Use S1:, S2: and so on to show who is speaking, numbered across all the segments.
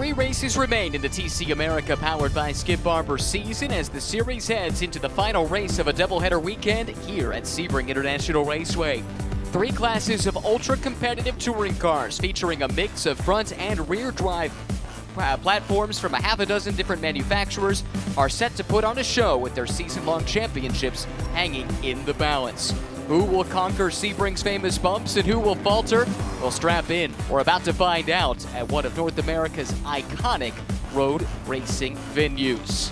S1: 3 races remain in the TC America powered by Skip Barber season as the series heads into the final race of a doubleheader weekend here at Sebring International Raceway. 3 classes of ultra-competitive touring cars featuring a mix of front and rear drive platforms from a half a dozen different manufacturers are set to put on a show with their season-long championships hanging in the balance. Who will conquer Sebring's famous bumps and who will falter? We'll strap in. We're about to find out at one of North America's iconic road racing venues.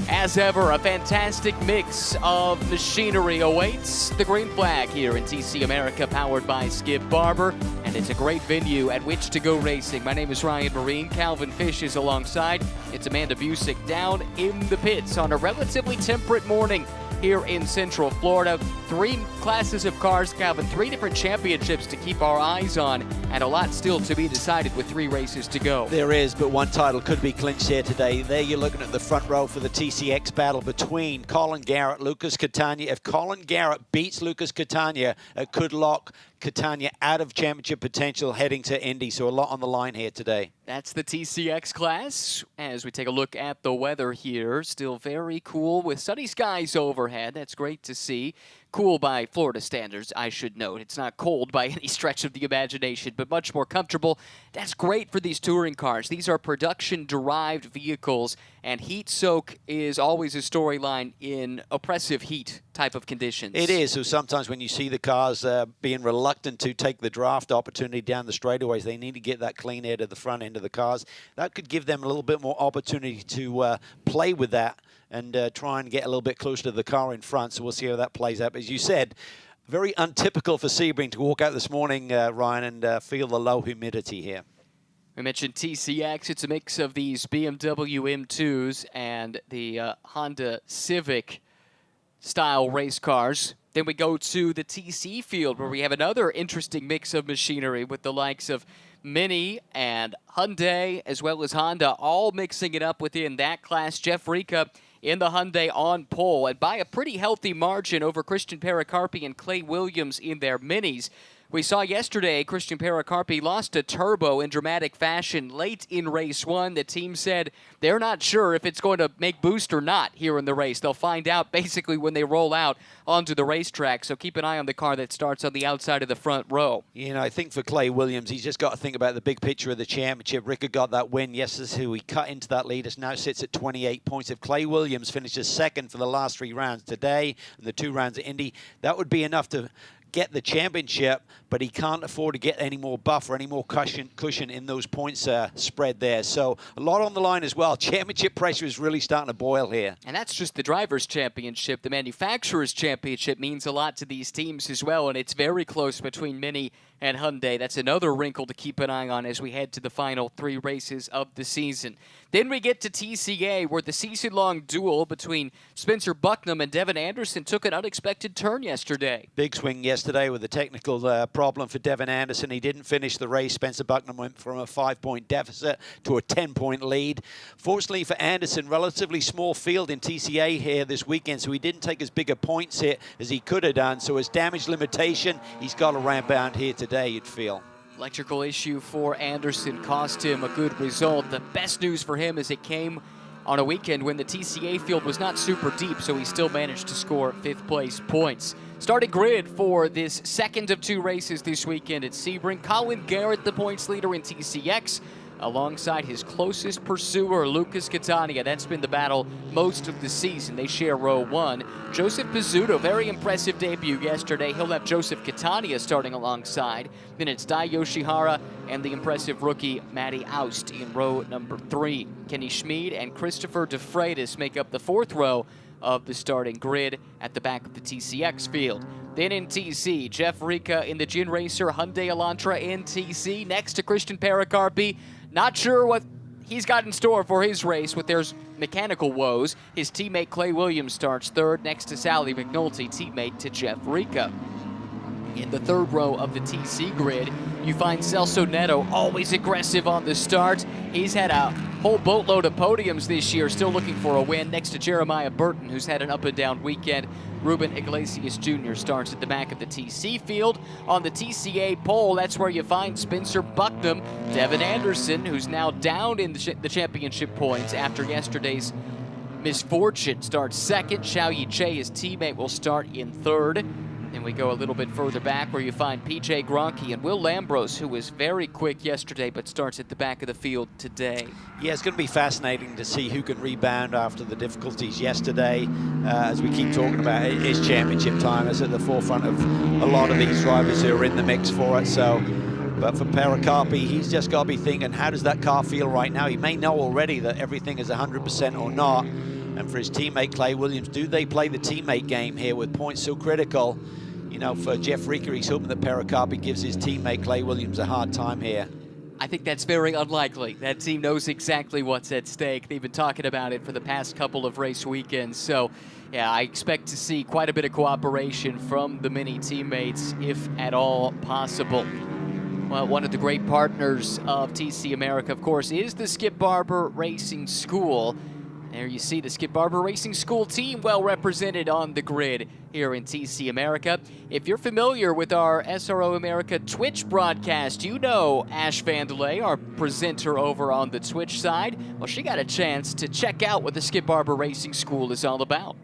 S1: As ever, a fantastic mix of machinery awaits the green flag here in TC America, powered by Skip Barber, and it's a great venue at which to go racing. My name is Ryan Marine. Calvin Fish is alongside. It's Amanda Busick down in the pits on a relatively temperate morning here in Central Florida. 3 classes of cars, Calvin, 3 different championships to keep our eyes on, and a lot still to be decided with 3 races to go.
S2: There is, but one title could be clinched here today. There you're looking at the front row for the TCX battle between Colin Garrett, Lucas Catania. If Colin Garrett beats Lucas Catania, it could lock Catania out of championship potential heading to Indy, so a lot on the line here today.
S1: That's the TCX class. As we take a look at the weather here, still very cool with sunny skies overhead. That's great to see. Cool by Florida standards, I should note. It's not cold by any stretch of the imagination, but much more comfortable. That's great for these touring cars. These are production-derived vehicles, and heat soak is always a storyline in oppressive heat type of conditions.
S2: It is. So sometimes when you see the cars being reluctant to take the draft opportunity down the straightaways, they need to get that clean air to the front end of the cars. That could give them a little bit more opportunity to play with that and try and get a little bit closer to the car in front. So we'll see how that plays out. But as you said, very untypical for Sebring to walk out this morning, Ryan, and feel the low humidity here.
S1: We mentioned TCX. It's a mix of these BMW M2s and the Honda Civic style race cars. Then we go to the TC field where we have another interesting mix of machinery with the likes of Mini and Hyundai as well as Honda, all mixing it up within that class. Jeff Rica in the Hyundai on pole, and by a pretty healthy margin over Christian Pericarpi and Clay Williams in their Minis. We saw yesterday Christian Pericarpi lost a turbo in dramatic fashion late in race 1. The team said they're not sure if it's going to make boost or not here in the race. They'll find out basically when they roll out onto the racetrack. So keep an eye on the car that starts on the outside of the front row.
S2: You know, I think for Clay Williams, he's just got to think about the big picture of the championship. Ricker got that win yesterday. He cut into that lead. It now sits at 28 points. If Clay Williams finishes second for the last 3 rounds today and the 2 rounds at Indy, that would be enough to get the championship, but he can't afford to get any more buffer, any more cushion in those points spread there. So a lot on the line as well. Championship pressure is really starting to boil here.
S1: And that's just the Drivers' Championship. The Manufacturers' Championship means a lot to these teams as well, and it's very close between Mini and Hyundai. That's another wrinkle to keep an eye on as we head to the final 3 races of the season. Then we get to TCA, where the season-long duel between Spencer Bucknam and Devin Anderson took an unexpected turn yesterday.
S2: Big swing yesterday with a technical problem for Devin Anderson. He didn't finish the race. Spencer Bucknam went from a 5-point deficit to a 10-point lead. Fortunately for Anderson, relatively small field in TCA here this weekend, so he didn't take as big a points hit as he could have done. So his damage limitation, he's got to ramp out here today, you'd feel.
S1: Electrical issue for Anderson cost him a good result. The best news for him is it came on a weekend when the TCA field was not super deep, so he still managed to score 5th place points. Starting grid for this second of 2 races this weekend at Sebring. Colin Garrett, the points leader in TCX, alongside his closest pursuer, Lucas Catania. That's been the battle most of the season. They share row 1. Joseph Pizzuto, very impressive debut yesterday. He'll have Joseph Catania starting alongside. Then it's Dai Yoshihara and the impressive rookie Matty Oust in row number 3. Kenny Schmid and Christopher DeFreitas make up the 4th row of the starting grid at the back of the TCX field. Then in TC, Jeff Rica in the Gin Racer Hyundai Elantra in TC, next to Christian Pericarpi. Not sure what he's got in store for his race with their mechanical woes. His teammate Clay Williams starts 3rd, next to Sally McNulty, teammate to Jeff Rica. In the 3rd row of the TC grid, you find Celso Neto, always aggressive on the start. He's had a whole boatload of podiums this year, still looking for a win next to Jeremiah Burton, who's had an up and down weekend. Ruben Iglesias Jr. starts at the back of the TC field. On the TCA pole, that's where you find Spencer Bucknam. Devin Anderson, who's now down in the championship points after yesterday's misfortune, starts second. Xiao Yiche, his teammate, will start in third. Then we go a little bit further back where you find PJ Gronke and Will Lambros, who was very quick yesterday but starts at the back of the field today.
S2: Yeah, it's going to be fascinating to see who can rebound after the difficulties yesterday. As we keep talking about, it is championship time. It's at the forefront of a lot of these drivers who are in the mix for it. So, but for Pericarpi, he's just got to be thinking, how does that car feel right now? He may know already that everything is 100% or not. And for his teammate Clay Williams, do they play the teammate game here with points so critical? You know, for Jeff Ricker, he's hoping that Pericarpi gives his teammate Clay Williams a hard time here.
S1: I think that's very unlikely. That team knows exactly what's at stake. They've been talking about it for the past couple of race weekends. So, yeah, I expect to see quite a bit of cooperation from the mini teammates, if at all possible. Well, one of the great partners of TC America, of course, is the Skip Barber Racing School. There you see the Skip Barber Racing School team well represented on the grid here in TC America. If you're familiar with our SRO America Twitch broadcast, you know Ash Vandelay, our presenter over on the Twitch side. Well, she got a chance to check out what the Skip Barber Racing School is all about.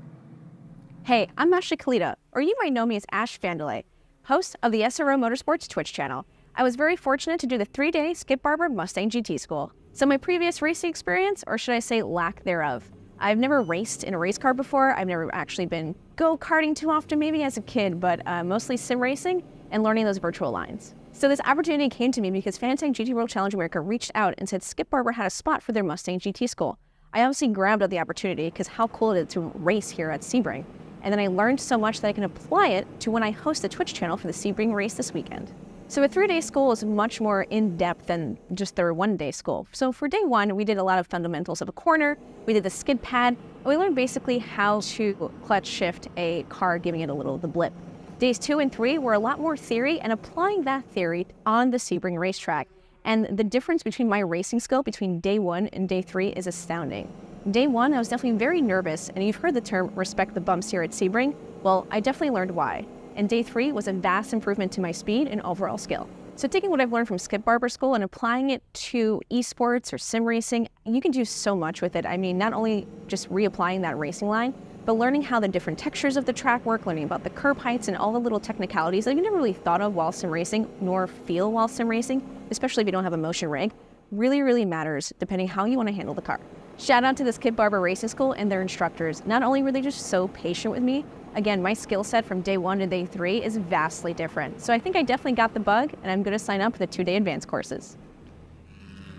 S3: Hey, I'm Ashley Kalita, or you might know me as Ash Vandelay, host of the SRO Motorsports Twitch channel. I was very fortunate to do the 3-day Skip Barber Mustang GT School. So my previous racing experience, or should I say lack thereof, I've never raced in a race car before. I've never actually been go-karting too often, maybe as a kid, but mostly sim racing and learning those virtual lines. So this opportunity came to me because Fanatec GT World Challenge America reached out and said Skip Barber had a spot for their Mustang GT School. I obviously grabbed at the opportunity because how cool it is to race here at Sebring. And then I learned so much that I can apply it to when I host the Twitch channel for the Sebring race this weekend. So a 3-day school is much more in-depth than just their 1-day school. So for day 1, we did a lot of fundamentals of a corner, we did the skid pad, and we learned basically how to clutch shift a car, giving it a little of the blip. Days 2 and 3 were a lot more theory and applying that theory on the Sebring racetrack. And the difference between my racing skill between day 1 and day 3 is astounding. Day 1, I was definitely very nervous, and you've heard the term respect the bumps here at Sebring. Well, I definitely learned why. And day 3 was a vast improvement to my speed and overall skill. So taking what I've learned from Skip Barber School and applying it to esports or sim racing, you can do so much with it. I mean, not only just reapplying that racing line, but learning how the different textures of the track work, learning about the curb heights and all the little technicalities that you never really thought of while sim racing, nor feel while sim racing, especially if you don't have a motion rig, really matters depending how you want to handle the car. Shout out to the Skip Barber Racing School and their instructors. Not only were they just so patient with me, again, my skill set from day 1 to day 3 is vastly different. So I think I definitely got the bug, and I'm going to sign up for the 2-day advanced courses.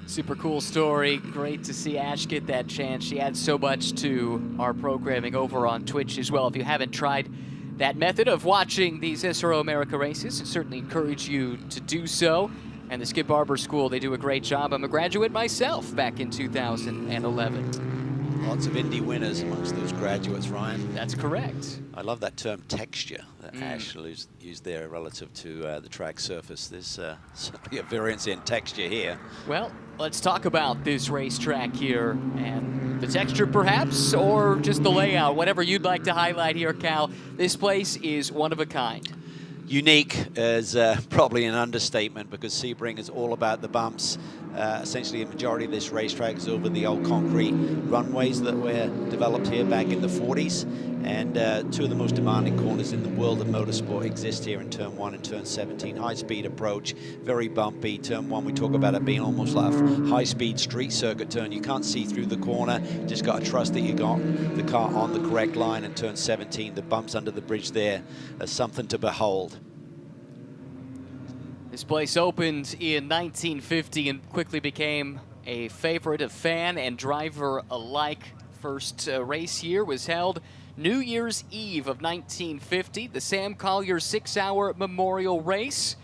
S1: Super cool story. Great to see Ash get that chance. She adds so much to our programming over on Twitch as well. If you haven't tried that method of watching these SRO America races, I certainly encourage you to do so. And the Skip Barber School, they do a great job. I'm a graduate myself back in 2011.
S2: Lots of Indy winners amongst those graduates, Ryan.
S1: That's correct.
S2: I love that term texture that Ash used there relative to the track surface. There's certainly a variance in texture here.
S1: Well, let's talk about this racetrack here and the texture perhaps, or just the layout, whatever you'd like to highlight here, Cal. This place is one of a kind.
S2: Unique is probably an understatement because Sebring is all about the bumps. Essentially, a majority of this racetrack is over the old concrete runways that were developed here back in the 40s. And 2 of the most demanding corners in the world of motorsport exist here in Turn 1 and Turn 17. High-speed approach, very bumpy. Turn 1, we talk about it being almost like a high-speed street circuit turn. You can't see through the corner. Just got to trust that you got the car on the correct line. And Turn 17, the bumps under the bridge there are something to behold.
S1: This place opened in 1950 and quickly became a favorite of fan and driver alike. First race here was held New Year's Eve of 1950, the Sam Collier 6-hour memorial race,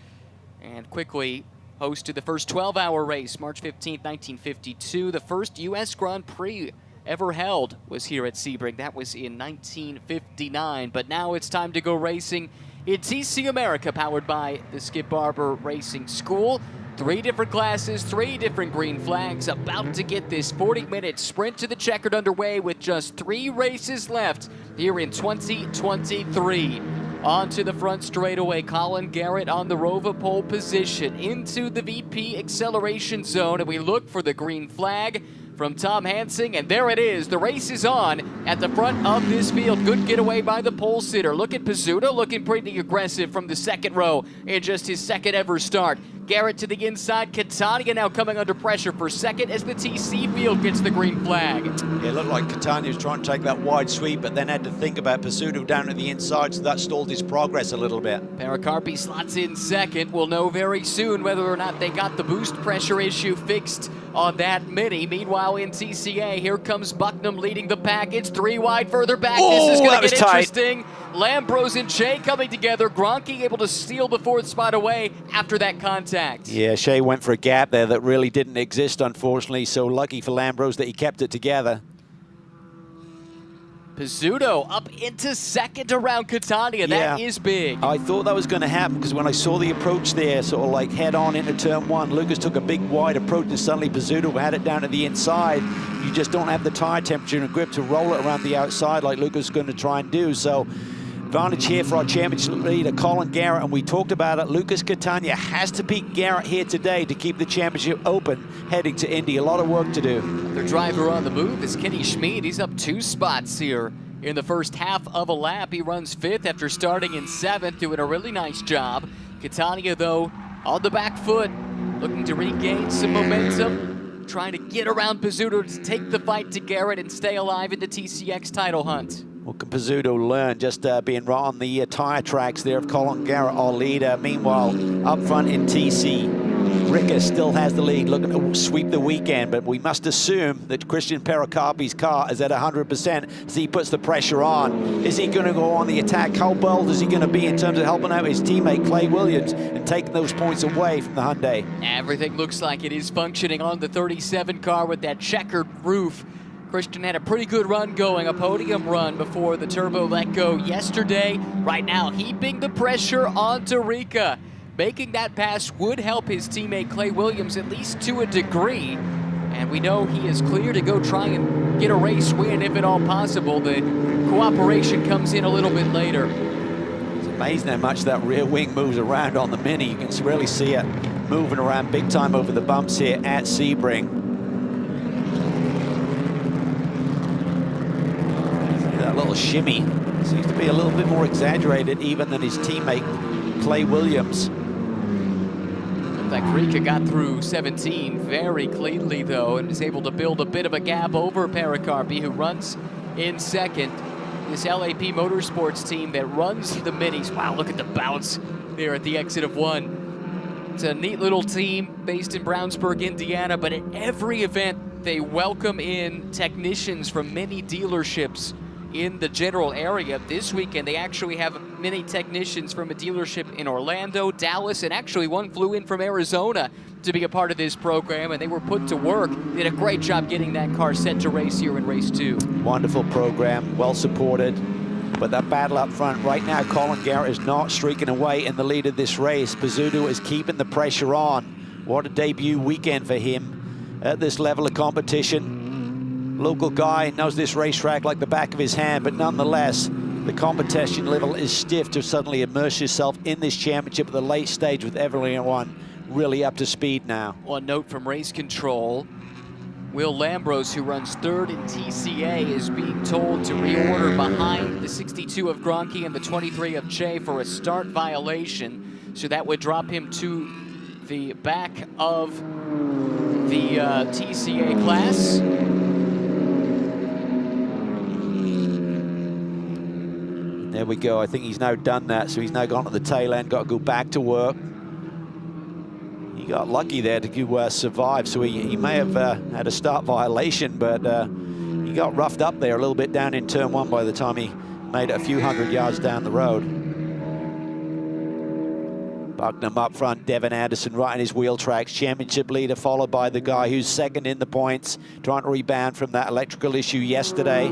S1: and quickly hosted the first 12-hour race, March 15th, 1952. The first U.S. Grand Prix ever held was here at Sebring. That was in 1959, but now it's time to go racing in TC America, powered by the Skip Barber Racing School. 3 different classes, 3 different green flags, about to get this 40-minute sprint to the checkered underway with just 3 races left here in 2023. Onto the front straightaway, Colin Garrett on the Rova pole position, into the VP acceleration zone, and we look for the green flag from Tom Hansing, and there it is. The race is on at the front of this field. Good getaway by the pole sitter. Look at Pizzuto looking pretty aggressive from the second row in just his second ever start. Garrett to the inside. Catania now coming under pressure for second as the TC field gets the green flag.
S2: Yeah, it looked like Catania was trying to take that wide sweep, but then had to think about Pizzuto down at the inside, so that stalled his progress a little bit.
S1: Pericarpi slots in second. We'll know very soon whether or not they got the boost pressure issue fixed on that Mini. Meanwhile, in TCA, here comes Bucknam leading the pack. It's 3 wide further back. This is going to get interesting. Lambros and Shea coming together. Gronke able to steal the 4th spot away after that contact.
S2: Yeah, Shea went for a gap there that really didn't exist, unfortunately, so lucky for Lambros that he kept it together.
S1: Pizzuto up into second around Catania. That is big.
S2: I thought that was going to happen because when I saw the approach there, sort of like head on into turn 1, Lucas took a big wide approach and suddenly Pizzuto had it down to the inside. You just don't have the tire temperature and grip to roll it around the outside like Lucas is going to try and do. So advantage here for our championship leader, Colin Garrett, and we talked about it. Lucas Catania has to beat Garrett here today to keep the championship open heading to Indy. A lot of work to do.
S1: Their driver on the move is Kenny Schmid. He's up 2 spots here in the first half of a lap. He runs 5th after starting in 7th, doing a really nice job. Catania, though, on the back foot, looking to regain some momentum, trying to get around Pizzuto to take the fight to Garrett and stay alive in the TCX title hunt.
S2: What can Pizzuto learn? Just being right on the tire tracks there of Colin Garrett, our leader. Meanwhile, up front in TC, Ricker still has the lead, looking to sweep the weekend, but we must assume that Christian Pericarpi's car is at 100% as he puts the pressure on. Is he going to go on the attack? How bold is he going to be in terms of helping out his teammate Clay Williams and taking those points away from the Hyundai?
S1: Everything looks like it is functioning on the 37 car with that checkered roof. Christian had a pretty good run going, a podium run before the turbo let go yesterday. Right now, heaping the pressure onto Rika. Making that pass would help his teammate Clay Williams, at least to a degree. And we know he is clear to go try and get a race win if at all possible. The cooperation comes in a little bit later.
S2: It's amazing how much that rear wing moves around on the Mini. You can really see it moving around big time over the bumps here at Sebring. That little shimmy seems to be a little bit more exaggerated even than his teammate Clay Williams.
S1: In fact, Rika got through 17 very cleanly though and is able to build a bit of a gap over Pericarpi, who runs in second. This LAP Motorsports team that runs the Minis. Wow, look at the bounce there at the exit of 1. It's a neat little team based in Brownsburg, Indiana, but at every event they welcome in technicians from many dealerships in the general area. This weekend they actually have many technicians from a dealership in Orlando, Dallas, and actually one flew in from Arizona to be a part of this program, and they were put to work. They did a great job getting that car set to race here in race 2.
S2: Wonderful program, well supported, but that battle up front right now, Colin Garrett is not streaking away in the lead of this race. Pizzuto is keeping the pressure on. What a debut weekend for him at this level of competition. Local guy, knows this racetrack like the back of his hand, but nonetheless, the competition level is stiff to suddenly immerse yourself in this championship at the late stage with everyone really up to speed now.
S1: One note from race control, Will Lambros, who runs 3rd in TCA, is being told to reorder behind the 62 of Gronke and the 23 of Che for a start violation. So that would drop him to the back of the TCA class.
S2: There we go. I think he's now done that, so he's now gone to the tail end, got to go back to work. He got lucky there to survive, so he may have had a start violation, but he got roughed up there a little bit down in turn 1 by the time he made it a few hundred yards down the road. Bucknam up front, Devin Anderson right in his wheel tracks, championship leader, followed by the guy who's second in the points, trying to rebound from that electrical issue yesterday.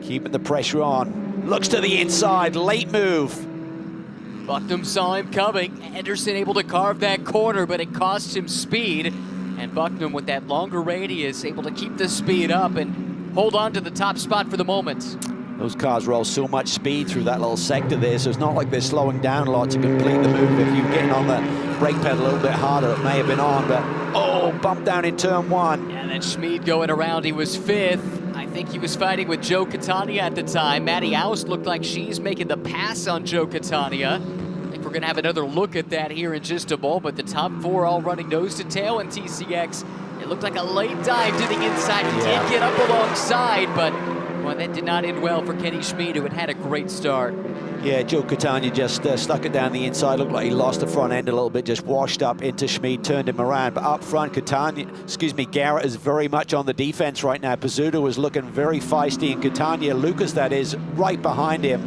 S2: Keeping the pressure on. Looks to the inside, late move.
S1: Bucknam saw him coming. Anderson able to carve that corner, but it cost him speed. And Bucknam, with that longer radius, able to keep the speed up and hold on to the top spot for the moment.
S2: Those cars roll so much speed through that little sector there, so it's not like they're slowing down a lot to complete the move. If you're getting on the brake pedal a little bit harder, it may have been on, but oh, bump down in turn one.
S1: And then Schmid going around, he was 5th. I think he was fighting with Joe Catania at the time. Maddie Aust looked like she's making the pass on Joe Catania. I think we're gonna have another look at that here in just a moment. The top 4 all running nose to tail in TCX. It looked like a late dive to the inside. He did get up alongside, but well, that did not end well for Kenny Schmid, who had a great start.
S2: Yeah, Joe Catania just stuck it down the inside. Looked like he lost the front end a little bit, just washed up into Schmid, turned him around. But up front, Garrett is very much on the defense right now. Pizzuto was looking very feisty, and Catania, Lucas that is, right behind him.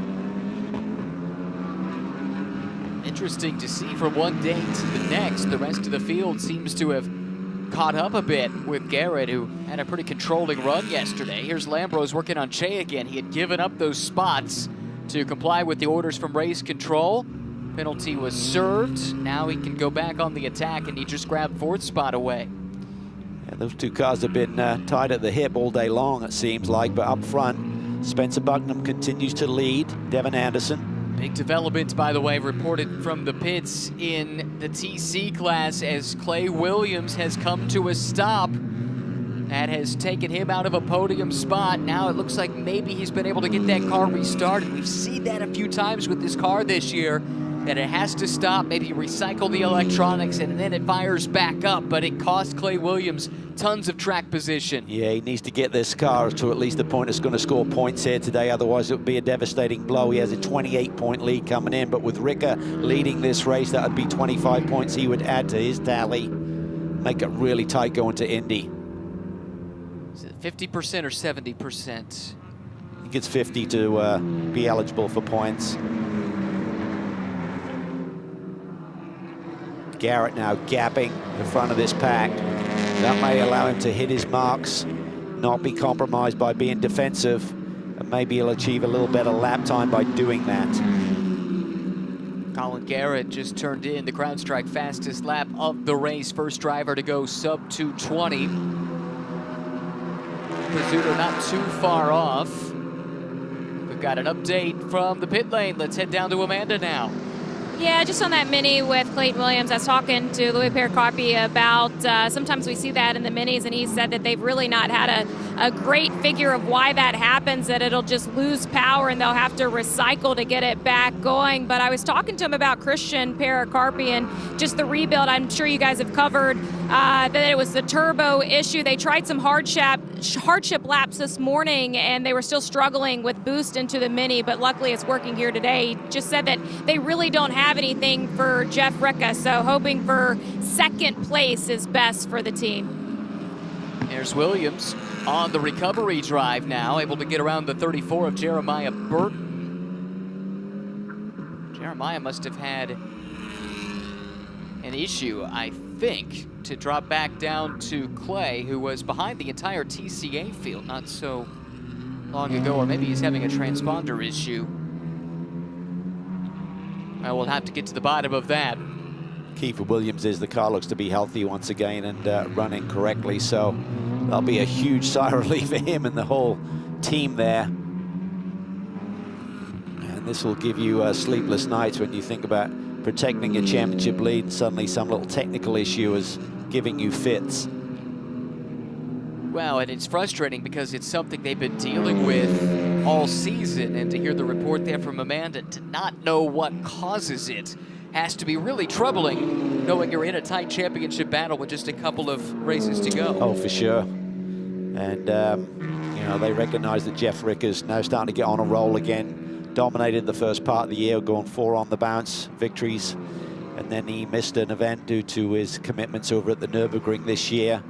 S1: Interesting to see from one day to the next. The rest of the field seems to have caught up a bit with Garrett, who had a pretty controlling run yesterday. Here's Lambros working on Che again. He had given up those spots to comply with the orders from race control. Penalty was served. Now he can go back on the attack, and he just grabbed 4th spot away.
S2: Yeah, those two cars have been tied at the hip all day long, it seems like, but up front, Spencer Bucknam continues to lead. Devin Anderson.
S1: Big development, by the way, reported from the pits in the TC class as Clay Williams has come to a stop. That has taken him out of a podium spot. Now it looks like maybe he's been able to get that car restarted. We've seen that a few times with this car this year, that it has to stop, maybe recycle the electronics, and then it fires back up. But it cost Clay Williams tons of track position.
S2: Yeah, he needs to get this car to at least the point that's going to score points here today. Otherwise, it would be a devastating blow. He has a 28-point lead coming in, but with Ricker leading this race, that would be 25 points he would add to his tally. Make it really tight going to Indy.
S1: Is it 50% or 70%?
S2: I think it's 50 to be eligible for points. Garrett now gapping the front of this pack. That may allow him to hit his marks, not be compromised by being defensive, and maybe he'll achieve a little better lap time by doing that.
S1: Colin Garrett just turned in the CrowdStrike fastest lap of the race. First driver to go sub 2:20. Pizzuto not too far off. We've got an update from the pit lane. Let's head down to Amanda now.
S4: Yeah, just on that Mini with Clayton Williams, I was talking to Louis Pericarpi about sometimes we see that in the Minis, and he said that they've really not had a great figure of why that happens, that it'll just lose power and they'll have to recycle to get it back going. But I was talking to him about Christian Pericarpi and just the rebuild. I'm sure you guys have covered that it was the turbo issue. They tried some hardship laps this morning, and they were still struggling with boost into the Mini, but luckily it's working here today. He just said that they really don't have anything for Jeff Ricca, so hoping for second place is best for the team.
S1: There's Williams on the recovery drive now, able to get around the 34 of Jeremiah Burton. Jeremiah must have had an issue, I think, to drop back down to Clay, who was behind the entire TCA field not so long ago, or maybe he's having a transponder issue. Well, we'll have to get to the bottom of that.
S2: Key for Williams is the car looks to be healthy once again and running correctly, so that'll be a huge sigh of relief for him and the whole team there. And this will give you sleepless nights when you think about protecting your championship lead and suddenly some little technical issue is giving you fits.
S1: Well, and it's frustrating because it's something they've been dealing with all season, and to hear the report there from Amanda to not know what causes it has to be really troubling, knowing you're in a tight championship battle with just a couple of races to go.
S2: Oh, for sure. And, you know, they recognize that Jeff Ricca's now starting to get on a roll again. Dominated the first part of the year, going 4 on the bounce victories. And then he missed an event due to his commitments over at the Nürburgring this year.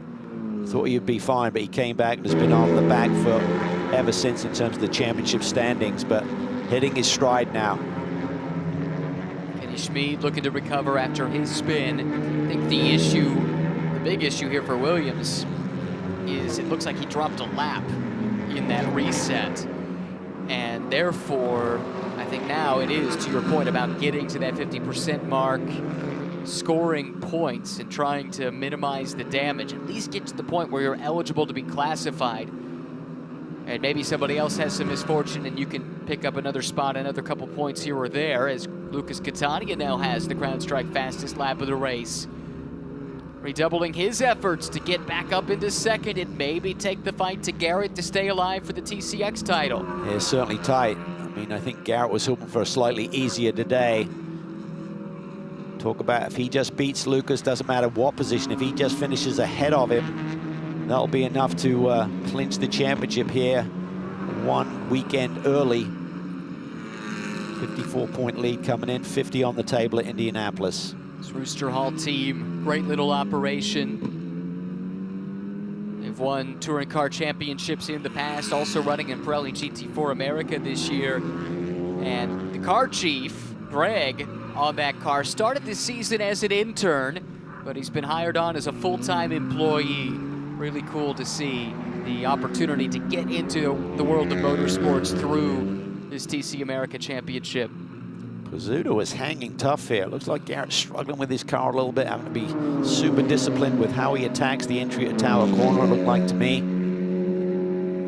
S2: Thought he'd be fine, but he came back and has been on the back foot ever since in terms of the championship standings, but hitting his stride now.
S1: Kenny Schmid looking to recover after his spin. I think the big issue here for Williams is it looks like he dropped a lap in that reset. And therefore, I think now it is, to your point about getting to that 50% mark, scoring points and trying to minimize the damage, at least get to the point where you're eligible to be classified. And maybe somebody else has some misfortune and you can pick up another spot, another couple points here or there, as Lucas Catania now has the Crown Strike fastest lap of the race. Redoubling his efforts to get back up into second and maybe take the fight to Garrett to stay alive for the TCX title.
S2: Yeah, it's certainly tight. I mean, I think Garrett was hoping for a slightly easier today. Talk about if he just beats Lucas, doesn't matter what position, if he just finishes ahead of him, that'll be enough to clinch the championship here one weekend early. 54-point lead coming in, 50 on the table at Indianapolis.
S1: This Rooster Hall team, great little operation. They've won touring car championships in the past, also running in Pirelli GT4 America this year. And the car chief, Greg, on that car, started this season as an intern, but he's been hired on as a full-time employee. Really cool to see the opportunity to get into the world of motorsports through this TC America Championship.
S2: Pizzuto is hanging tough here. Looks like Garrett's struggling with his car a little bit, having to be super disciplined with how he attacks the entry at Tower Corner, it looked like to me.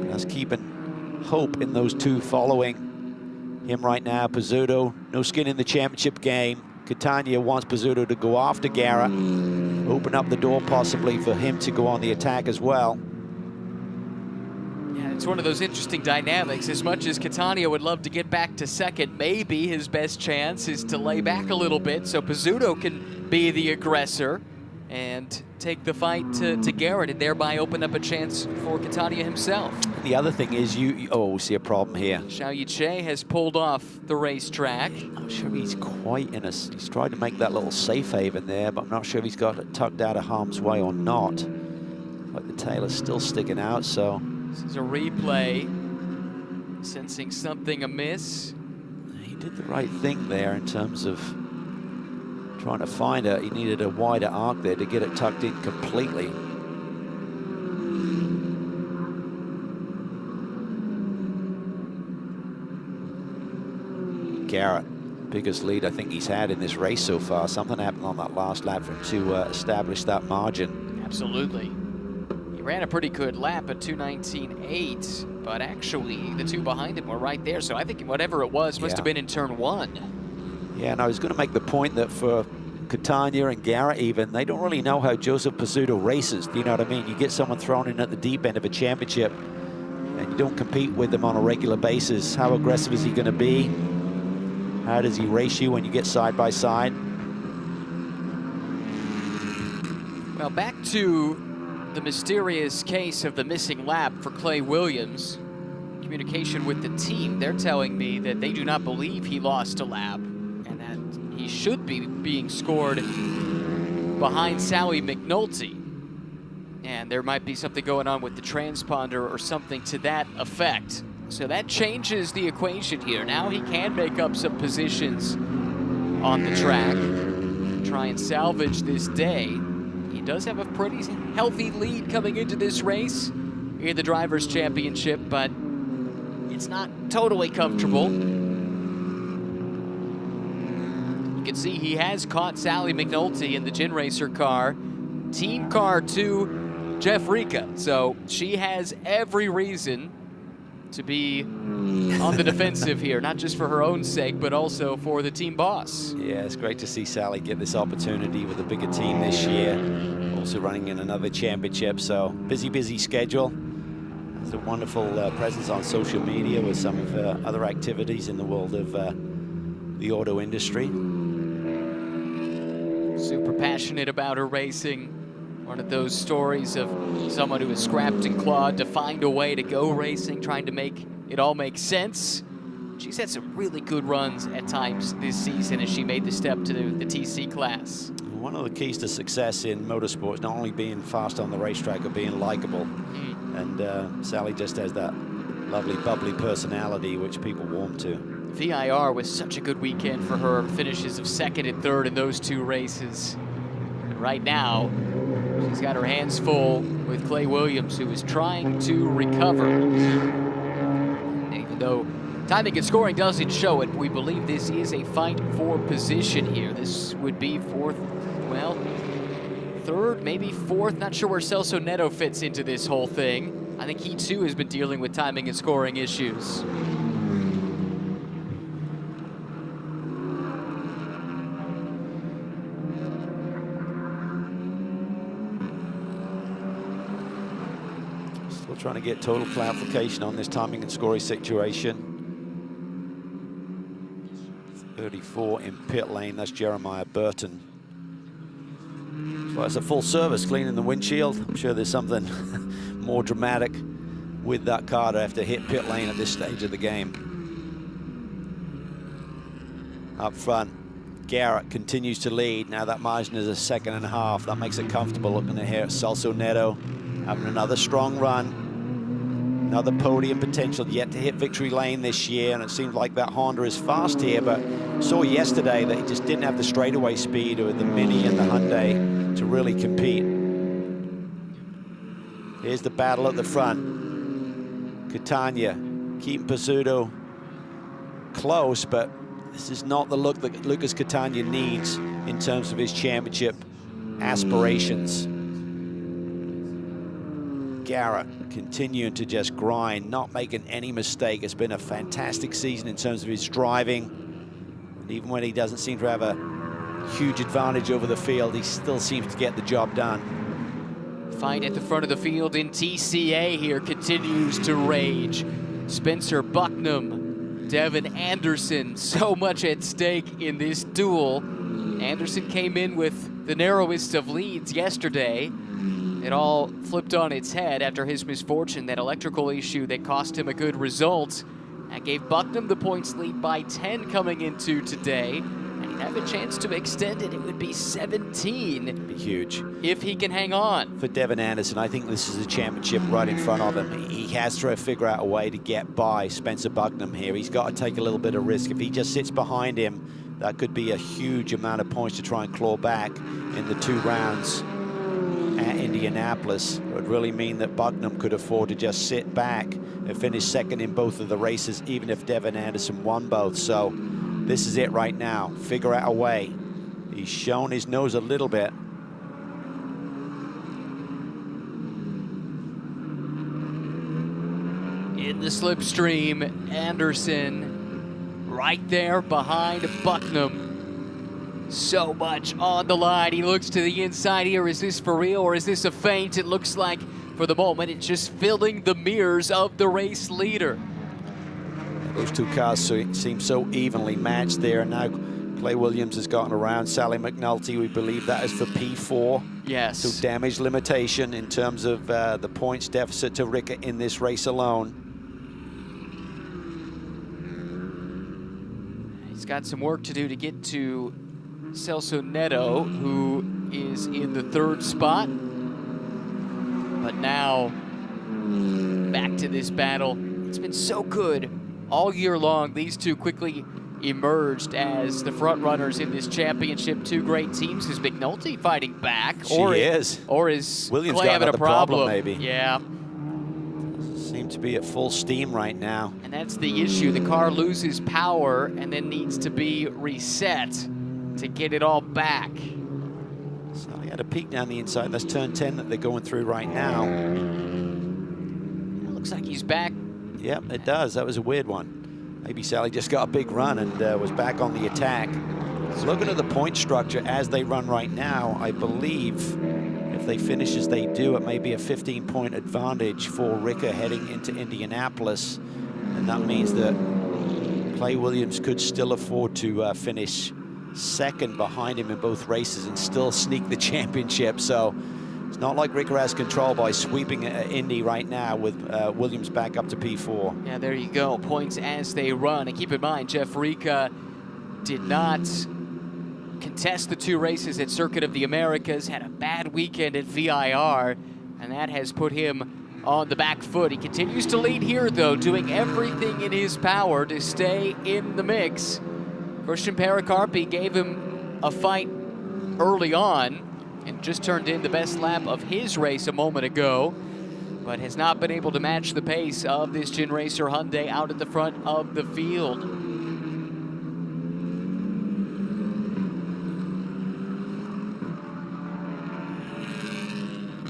S2: That's keeping hope in those two following him right now. Pizzuto, no skin in the championship game. Catania wants Pizzuto to go after Garrett, open up the door possibly for him to go on the attack as well.
S1: Yeah, it's one of those interesting dynamics. As much as Catania would love to get back to second, maybe his best chance is to lay back a little bit so Pizzuto can be the aggressor and take the fight to Garrett and thereby open up a chance for Catania himself.
S2: The other thing is we see a problem here.
S1: Xiao Yiche has pulled off the racetrack.
S2: I'm not sure he's quite in he's tried to make that little safe haven there, but I'm not sure if he's got it tucked out of harm's way or not. But the tail is still sticking out, so.
S1: This is a replay, sensing something amiss.
S2: He did the right thing there in terms of trying to find he needed a wider arc there to get it tucked in completely. Garrett, biggest lead I think he's had in this race so far. Something happened on that last lap for him to establish that margin.
S1: Absolutely. He ran a pretty good lap at 2:19.8, but actually the two behind him were right there. So I think whatever it was must have been in turn one.
S2: Yeah, and I was going to make the point that for Catania and Garrett even, they don't really know how Joseph Pizzuto races. Do you know what I mean? You get someone thrown in at the deep end of a championship and you don't compete with them on a regular basis. How aggressive is he going to be? How does he race you when you get side by side?
S1: Well, back to the mysterious case of the missing lap for Clay Williams. Communication with the team, they're telling me that they do not believe he lost a lap and that he should be being scored behind Sally McNulty. And there might be something going on with the transponder or something to that effect. So that changes the equation here. Now he can make up some positions on the track, try and salvage this day. He does have a pretty healthy lead coming into this race in the Drivers' Championship, but it's not totally comfortable. You can see he has caught Sally McNulty in the Gin Racer car, team car to Jeff Rica. So she has every reason to be on the defensive here, not just for her own sake, but also for the team boss.
S2: Yeah, it's great to see Sally get this opportunity with a bigger team this year, also running in another championship. So busy schedule. There's a wonderful presence on social media with some of her other activities in the world of the auto industry.
S1: Super passionate about her racing. One of those stories of someone who has scrapped and clawed to find a way to go racing, trying to make it all make sense. She's had some really good runs at times this season as she made the step to the TC class.
S2: One of the keys to success in motorsports, not only being fast on the racetrack, but being likable. And Sally just has that lovely, bubbly personality which people warm to.
S1: VIR was such a good weekend for her. Finishes of second and third in those two races. And right now, she's got her hands full with Clay Williams, who is trying to recover. Even though Timing and scoring doesn't show it. We believe this is a fight for position here. This would be fourth, well, third, maybe fourth. Not sure where Celso Neto fits into this whole thing. I think he too has been dealing with timing and scoring issues.
S2: Still trying to get total clarification on this timing and scoring situation. 34 in pit lane, that's Jeremiah Burton. So it's a full service, cleaning the windshield. I'm sure there's something more dramatic with that car to have to hit pit lane at this stage of the game. Up front, Garrett continues to lead. Now that margin is a 2.5 seconds. That makes it comfortable. Looking at here at Celso Neto, having another strong run. Another podium potential, yet to hit victory lane this year, and it seems like that Honda is fast here, but saw yesterday that he just didn't have the straightaway speed with the Mini and the Hyundai to really compete. Here's the battle at the front. Catania keeping Pizzuto close, but this is not the look that Lucas Catania needs in terms of his championship aspirations. Garrett continuing to just grind, not making any mistake. It's been a fantastic season in terms of his driving. And even when he doesn't seem to have a huge advantage over the field, he still seems to get the job done.
S1: Fight at the front of the field in TCA here continues to rage. Spencer Bucknam, Devin Anderson, so much at stake in this duel. Anderson came in with the narrowest of leads yesterday. It all flipped on its head after his misfortune, that electrical issue that cost him a good result. That gave Bucknam the points lead by 10 coming into today. And he'd have a chance to extend it. It would be 17.
S2: It'd be huge.
S1: If he can hang on.
S2: For Devin Anderson, I think this is a championship right in front of him. He has to figure out a way to get by Spencer Bucknam here. He's got to take a little bit of risk. If he just sits behind him, that could be a huge amount of points to try and claw back in the 2 rounds at Indianapolis. It would really mean that Bucknam could afford to just sit back and finish second in both of the races, even if Devin Anderson won both. So this is it right now. Figure out a way. He's shown his nose a little bit.
S1: In the slipstream, Anderson right there behind Bucknam. So much on the line. He looks to the inside here. Is this for real or is this a feint? It looks like for the moment it's just filling the mirrors of the race leader.
S2: Those two cars seem so evenly matched there. Now Clay Williams has gotten around Sally McNulty. We believe that is for P4.
S1: Yes.
S2: So damage limitation in terms of the points deficit to Ricker in this race alone.
S1: He's got some work to do to get to Celso Neto, who is in the 3rd spot. But now, back to this battle. It's been so good all year long. These two quickly emerged as the front runners in this championship. 2 great teams. Is McNulty fighting back?
S2: Or is
S1: Williams
S2: Clay
S1: having a problem?
S2: Maybe.
S1: Yeah.
S2: Seem to be at full steam right now.
S1: And that's the issue. The car loses power and then needs to be reset to get it all back.
S2: So he had a peek down the inside. That's turn 10 that they're going through right now.
S1: It looks like he's back.
S2: Yep, it does. That was a weird one. Maybe Sally just got a big run and was back on the attack. So looking at the point structure as they run right now, I believe if they finish as they do, it may be a 15-point advantage for Ricker heading into Indianapolis. And that means that Clay Williams could still afford to finish second behind him in both races and still sneak the championship. So it's not like Ricker has control by sweeping Indy right now with Williams back up to P4.
S1: Yeah, there you go. Points as they run. And keep in mind, Jeff Rica did not contest the 2 races at Circuit of the Americas, had a bad weekend at VIR, and that has put him on the back foot. He continues to lead here, though, doing everything in his power to stay in the mix. Christian Pericarpi gave him a fight early on and just turned in the best lap of his race a moment ago. but has not been able to match the pace of this Gen Racer Hyundai out at the front of the field.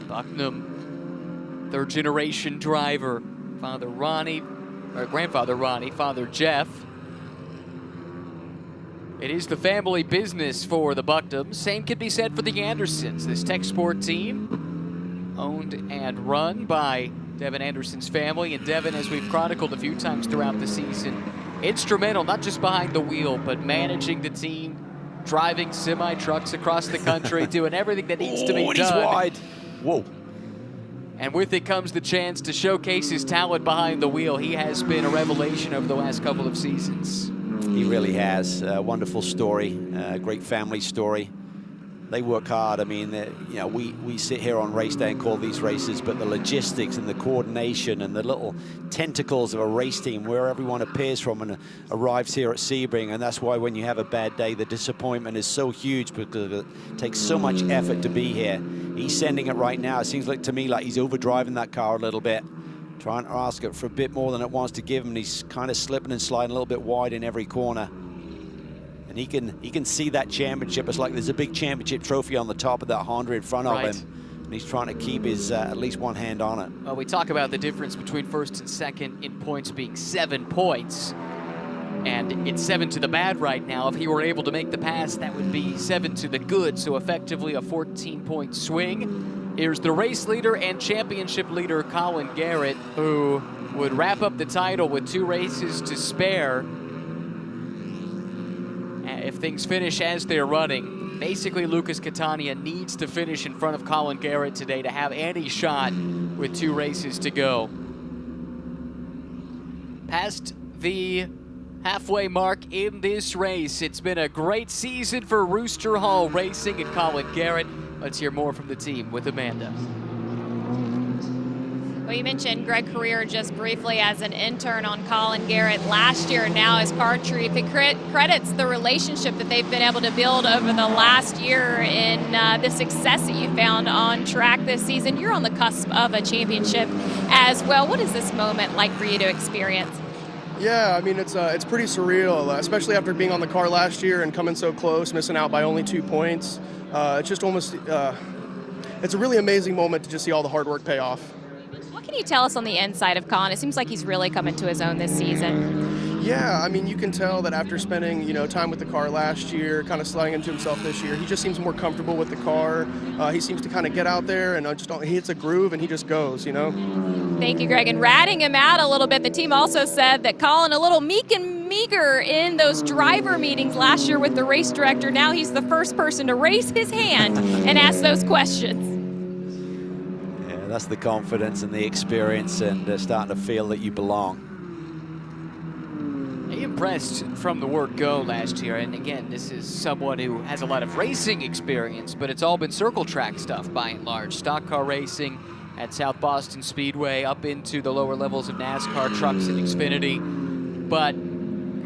S1: Bucknam, third generation driver, grandfather Ronnie, father Jeff. It is the family business for the Bucknams. Same can be said for the Andersons. This tech sport team, owned and run by Devin Anderson's family. And Devin, as we've chronicled a few times throughout the season, instrumental not just behind the wheel, but managing the team, driving semi-trucks across the country, doing everything that needs to be done.
S2: He's wide. Whoa.
S1: And with it comes the chance to showcase his talent behind the wheel. He has been a revelation over the last couple of seasons.
S2: He really has. A wonderful story, great family story. They work hard. I mean, you know, we sit here on race day and call these races, but the logistics and the coordination and the little tentacles of a race team, where everyone appears from and arrives here at Sebring, and that's why when you have a bad day, the disappointment is so huge because it takes so much effort to be here. He's sending it right now. It seems like to me like he's overdriving that car a little bit, trying to ask it for a bit more than it wants to give him. And he's kind of slipping and sliding a little bit wide in every corner. And he can see that championship. It's like there's a big championship trophy on the top of that Honda in front of him. And he's trying to keep his at least one hand on it.
S1: Well, we talk about the difference between first and second in points being 7 points. And it's 7 to the bad right now. If he were able to make the pass, that would be 7 to the good. So effectively a 14-point swing. Here's the race leader and championship leader, Colin Garrett, who would wrap up the title with 2 races to spare. If things finish as they're running, basically Lucas Catania needs to finish in front of Colin Garrett today to have any shot with 2 races to go. Past the halfway mark in this race, it's been a great season for Rooster Hall Racing and Colin Garrett. Let's hear more from the team with Amanda.
S4: Well, you mentioned Greg Carrier just briefly as an intern on Colin Garrett last year, now as car chief. It credits the relationship that they've been able to build over the last year in the success that you found on track this season. You're on the cusp of a championship as well. What is this moment like for you to experience?
S5: Yeah, I mean, it's pretty surreal, especially after being on the car last year and coming so close, missing out by only 2 points. It's just almost, it's a really amazing moment to just see all the hard work pay off.
S4: What can you tell us on the inside of Colin? It seems like he's really come into his own this season.
S5: Yeah, I mean, you can tell that after spending, time with the car last year, kind of sliding into himself this year, he just seems more comfortable with the car. He seems to kind of get out there and he hits a groove and he just goes,
S4: Thank you, Greg. And ratting him out a little bit, the team also said that Colin a little meek and meager in those driver meetings last year with the race director. Now he's the first person to raise his hand and ask those questions.
S2: Yeah, that's the confidence and the experience and starting to feel that you belong.
S1: He impressed from the word go last year, and again, this is someone who has a lot of racing experience, but it's all been circle track stuff by and large. Stock car racing at South Boston Speedway, up into the lower levels of NASCAR trucks and Xfinity, but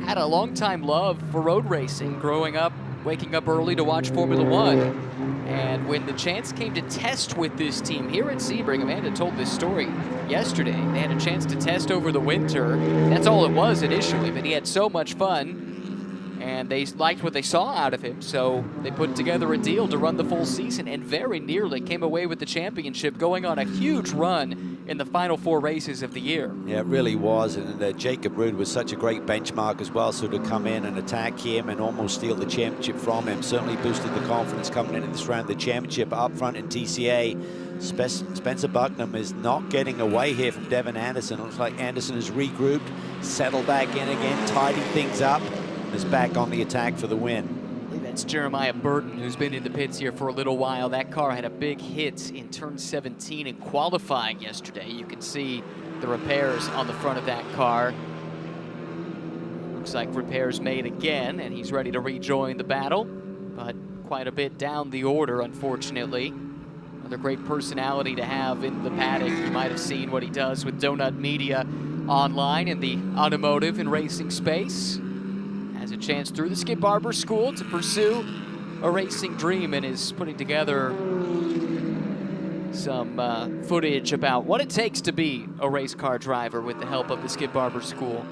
S1: had a long-time love for road racing, growing up, waking up early to watch Formula One. And when the chance came to test with this team here at Sebring, Amanda told this story yesterday. They had a chance to test over the winter. That's all it was initially, but he had so much fun, and they liked what they saw out of him, so they put together a deal to run the full season and very nearly came away with the championship, going on a huge run in the final 4 races of the year.
S2: Yeah, it really was, and Jacob Rude was such a great benchmark as well, so to come in and attack him and almost steal the championship from him certainly boosted the confidence coming into this round. The championship up front in TCA, Spencer Bucknam is not getting away here from Devin Anderson. It looks like Anderson has regrouped, settled back in again, tidied things up, and is back on the attack for the win.
S1: That's Jeremiah Burton, who's been in the pits here for a little while. That car had a big hit in turn 17 in qualifying yesterday. You can see the repairs on the front of that car. Looks like repairs made again, and he's ready to rejoin the battle, but quite a bit down the order, unfortunately. Another great personality to have in the paddock. You might have seen what he does with Donut Media online in the automotive and racing space. Has a chance through the Skip Barber School to pursue a racing dream and is putting together some footage about what it takes to be a race car driver with the help of the Skip Barber School.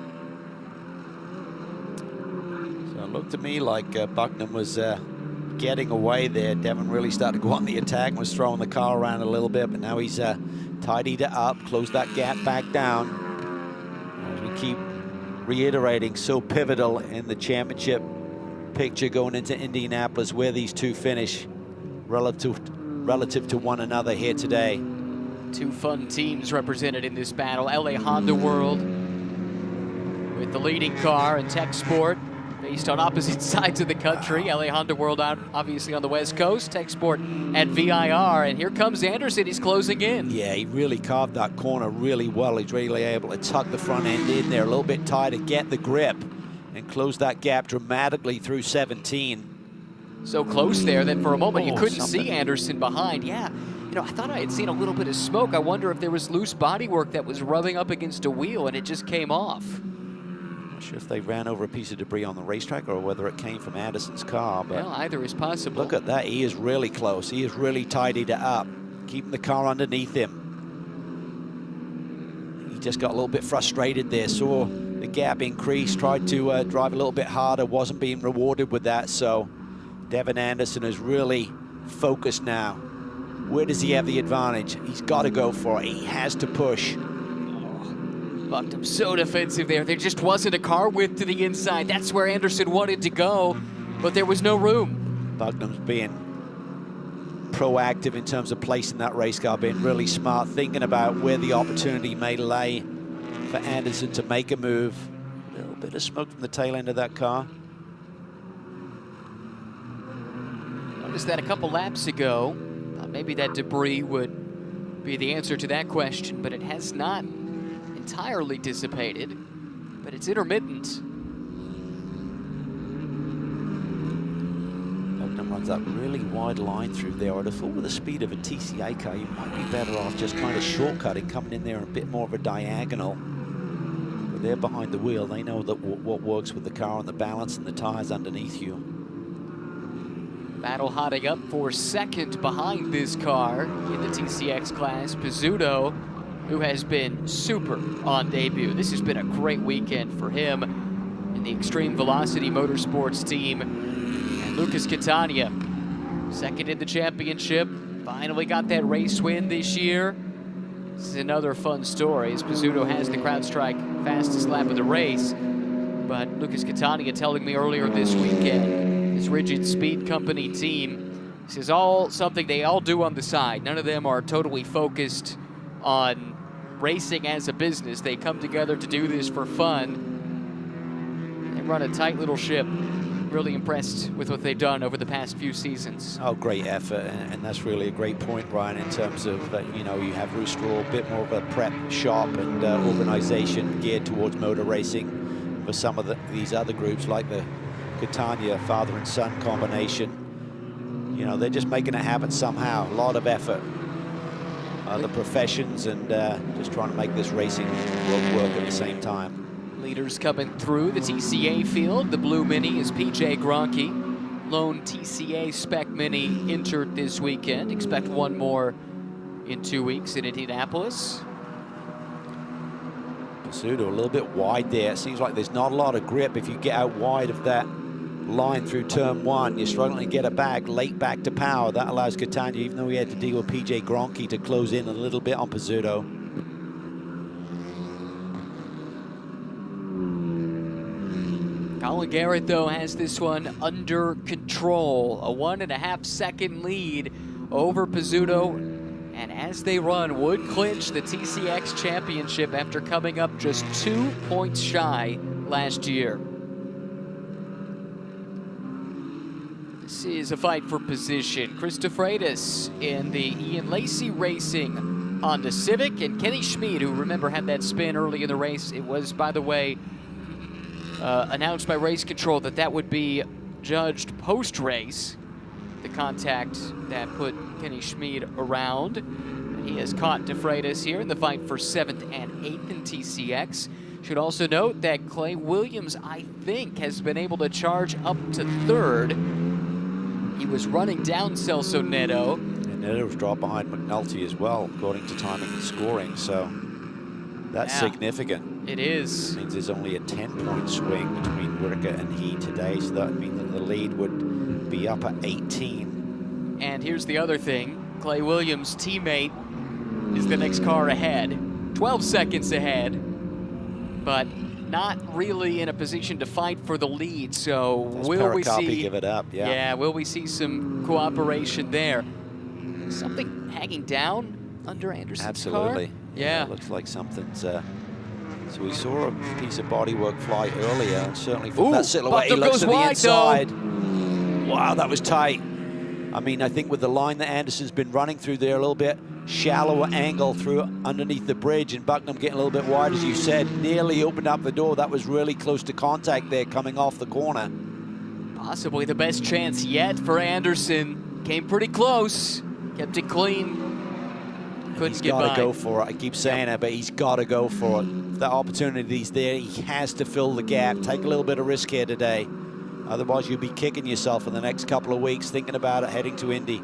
S2: So it looked to me like Bucknam was getting away there. Devon really started to go on the attack and was throwing the car around a little bit, but now he's tidied it up, closed that gap back down. As we keep reiterating, so pivotal in the championship picture going into Indianapolis, where these two finish relative to one another here today.
S1: Two fun teams represented in this battle. LA Honda World with the leading car and Tech Sport based on opposite sides of the country. LA Honda World out obviously on the West Coast, Tech Sport at VIR, and here comes Anderson. He's closing in.
S2: Yeah, he really carved that corner really well. He's really able to tuck the front end in there a little bit tighter, get the grip, and close that gap dramatically through 17.
S1: So close there that for a moment you couldn't
S2: something.
S1: see Anderson behind. Yeah, you know, I thought I had seen a little bit of smoke. I wonder if there was loose bodywork that was rubbing up against a wheel and it just came off.
S2: Not sure if they ran over a piece of debris on the racetrack or whether it came from Anderson's car. But
S1: well, either is possible.
S2: look at that. He is really close. He has really tidied it up, keeping the car underneath him. He just got a little bit frustrated there, saw the gap increase, tried to drive a little bit harder, wasn't being rewarded with that. So Devon Anderson is really focused now. Where does he have the advantage? He's got to go for it. He has to push.
S1: Bucknam so defensive there. There just wasn't a car width to the inside. That's where Anderson wanted to go, but there was no room.
S2: Bucknam's being proactive in terms of placing that race car, being really smart, thinking about where the opportunity may lay for Anderson to make a move. A little bit of smoke from the tail end of that car.
S1: Noticed that a couple laps ago. Thought maybe that debris would be the answer to that question, but it has not entirely dissipated, but it's intermittent.
S2: Bucknam runs that really wide line through there. I'd have thought with the speed of a TCA car, you might be better off just kind of shortcutting, coming in there a bit more of a diagonal. But they're behind the wheel. They know that what works with the car and the balance and the tires underneath you.
S1: Battle hotting up for second behind this car in the TCX class. Pizzuto, who has been super on debut. This has been a great weekend for him and the Extreme Velocity Motorsports team. And Lucas Catania, second in the championship, finally got that race win this year. This is another fun story, as Pizzuto has the CrowdStrike fastest lap of the race. But Lucas Catania telling me earlier this weekend, his Rigid Speed Company team, this is all something they all do on the side. None of them are totally focused on racing as a business. They come together to do this for fun. They run a tight little ship. Really impressed with what they've done over the past few seasons.
S2: Oh, great effort, and that's really a great point, Ryan, in terms of, you know, you have Roosterall, a bit more of a prep shop and organization geared towards motor racing. For some of these other groups, like the Catania father and son combination, you know, they're just making it happen somehow. A lot of effort. Other professions and just trying to make this racing work at the same time.
S1: Leaders coming through the TCA field. The blue Mini is PJ Gronke. Lone TCA spec Mini entered this weekend. Expect one more in 2 weeks in Indianapolis.
S2: Pizzuto a little bit wide there. It seems like there's not a lot of grip if you get out wide of that line through turn one. You're struggling to get it back, late back to power. That allows Catania, even though he had to deal with PJ Gronke, to close in a little bit on Pizzuto.
S1: Colin Garrett, though, has this one under control. A 1.5 second lead over Pizzuto. And as they run, would clinch the TCX championship after coming up just 2 points shy last year. This is a fight for position. Chris DeFreitas in the Ian Lacey Racing Honda Civic, and Kenny Schmid, who, remember, had that spin early in the race. It was, by the way, announced by Race Control that that would be judged post-race. The contact that put Kenny Schmid around. He has caught DeFreitas here in the fight for 7th and 8th in TCX. Should also note that Clay Williams, I think, has been able to charge up to 3rd. He was running down Celso Neto.
S2: And Nettles dropped behind McNulty as well, according to timing and scoring. So that's significant.
S1: It is.
S2: It means there's only a 10-point swing between Ricker and he today. So that would mean that the lead would be up at 18.
S1: And here's the other thing. Clay Williams' teammate is the next car ahead. 12 seconds ahead. But not really in a position to fight for the lead. So will we see...
S2: give it up, yeah.
S1: Yeah, will we see some cooperation there? Something hanging down under Anderson's
S2: Absolutely.
S1: car? Yeah.
S2: It looks like something's... so we saw a piece of bodywork fly earlier, and certainly from that silhouette, he looks to the inside. Wow, that was tight. I mean, I think with the line that Anderson's been running through there, a little bit shallower angle through underneath the bridge, and Bucknam getting a little bit wide, as you said, nearly opened up the door. That was really close to contact there coming off the corner.
S1: Possibly the best chance yet for Anderson. Came pretty close, kept it clean. Couldn't get by.
S2: He's got to go for it. I keep saying it, but he's got to go for it. If that opportunity's there, he has to fill the gap. Take a little bit of risk here today. Otherwise, you'll be kicking yourself in the next couple of weeks, thinking about it, heading to Indy.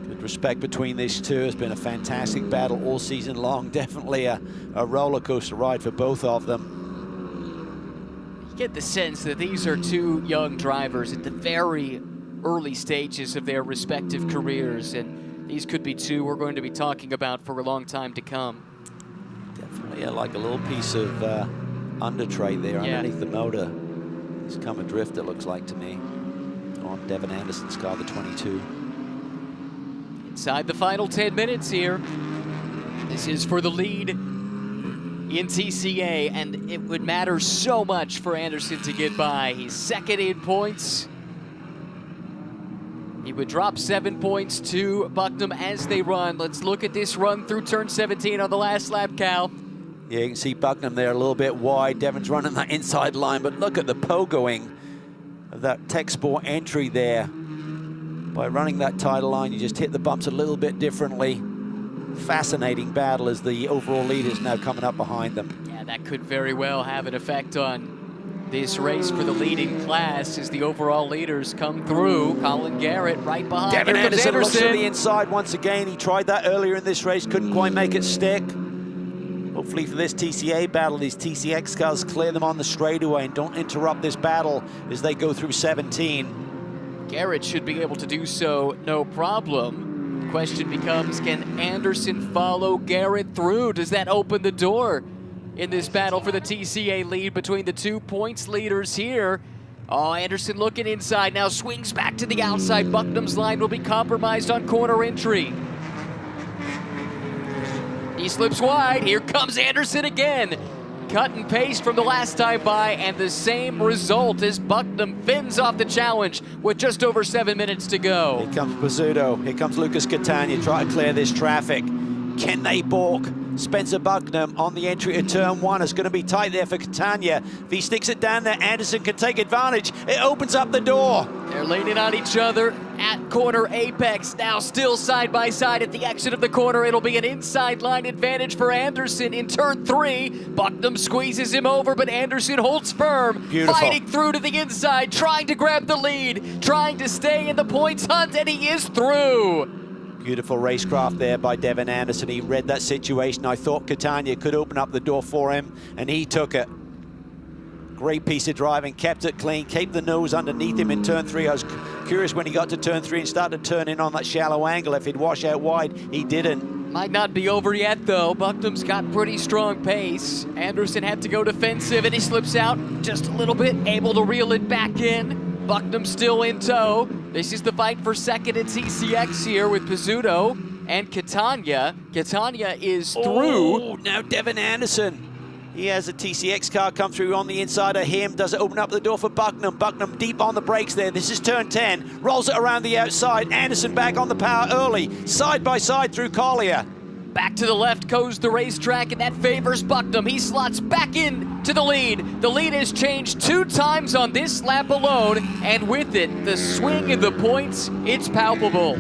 S2: Good respect between these two. It's been a fantastic battle all season long. Definitely a roller coaster ride for both of them.
S1: You get the sense that these are two young drivers at the very early stages of their respective careers, and these could be two we're going to be talking about for a long time to come.
S2: Definitely like a little piece of under tray there underneath the motor. It's come adrift, it looks like to me, on Devin Anderson's car, the 22.
S1: Inside the final 10 minutes here. This is for the lead in TCA, and it would matter so much for Anderson to get by. He's second in points. He would drop 7 points to Bucknam as they run. Let's look at this run through turn 17 on the last lap, Cal.
S2: Yeah, you can see Bucknam there a little bit wide. Devin's running that inside line, but look at the pogoing of that Tech Sport entry there. By running that title line, you just hit the bumps a little bit differently. Fascinating battle as the overall lead is now coming up behind them.
S1: Yeah, that could very well have an effect on this race for the leading class as the overall leaders come through. Colin Garrett right behind.
S2: Devin Anderson looks to the inside once again. He tried that earlier in this race, couldn't quite make it stick. Hopefully for this TCA battle, these TCX cars clear them on the straightaway and don't interrupt this battle as they go through 17.
S1: Garrett should be able to do so, no problem. The question becomes, can Anderson follow Garrett through? Does that open the door in this battle for the TCA lead between the 2 points leaders here? Oh, Anderson looking inside, now swings back to the outside. Bucknam's line will be compromised on corner entry. He slips wide, here comes Anderson again. Cut and paste from the last time by, and the same result as Bucknam fins off the challenge with just over 7 minutes to go.
S2: Here comes Pizzuto, here comes Lucas Catania trying to clear this traffic. Can they balk Spencer Bucknam on the entry to turn 1? It's going to be tight there for Catania. If he sticks it down there, Anderson can take advantage. It opens up the door.
S1: They're leaning on each other at corner apex. Now still side by side at the exit of the corner. It'll be an inside line advantage for Anderson in turn 3. Bucknam squeezes him over, but Anderson holds firm.
S2: Beautiful.
S1: Fighting through to the inside, trying to grab the lead, trying to stay in the points hunt, and he is through.
S2: Beautiful racecraft there by Devin Anderson. He read that situation. I thought Catania could open up the door for him, and he took it. Great piece of driving, kept it clean, kept the nose underneath him in turn 3. I was curious when he got to turn 3 and started to turn in on that shallow angle if he'd wash out wide. He didn't.
S1: Might not be over yet, though. Bucknam's got pretty strong pace. Anderson had to go defensive, and he slips out just a little bit, able to reel it back in. Bucknam still in tow. This is the fight for second at TCX here with Pizzuto and Catania. Catania is through.
S2: Oh, now Devin Anderson. He has a TCX car come through on the inside of him. Does it open up the door for Bucknam? Bucknam deep on the brakes there. This is turn 10. Rolls it around the outside. Anderson back on the power early. Side by side through Collier.
S1: Back to the left goes the racetrack, and that favors Bucknam. He slots back in to the lead. The lead has changed 2 times on this lap alone, and with it, the swing in the points, it's palpable.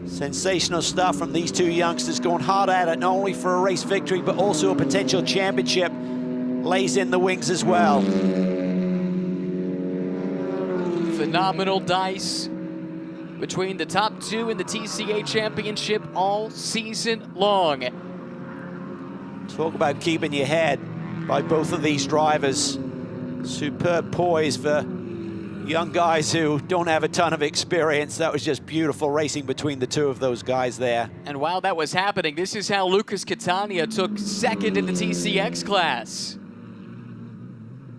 S2: Sensational stuff from these two youngsters, going hard at it, not only for a race victory, but also a potential championship lays in the wings as well.
S1: Phenomenal dice between the top two in the TCA Championship all season long.
S2: Talk about keeping your head by both of these drivers. Superb poise for young guys who don't have a ton of experience. That was just beautiful racing between the two of those guys there.
S1: And while that was happening, this is how Lucas Catania took second in the TCX class.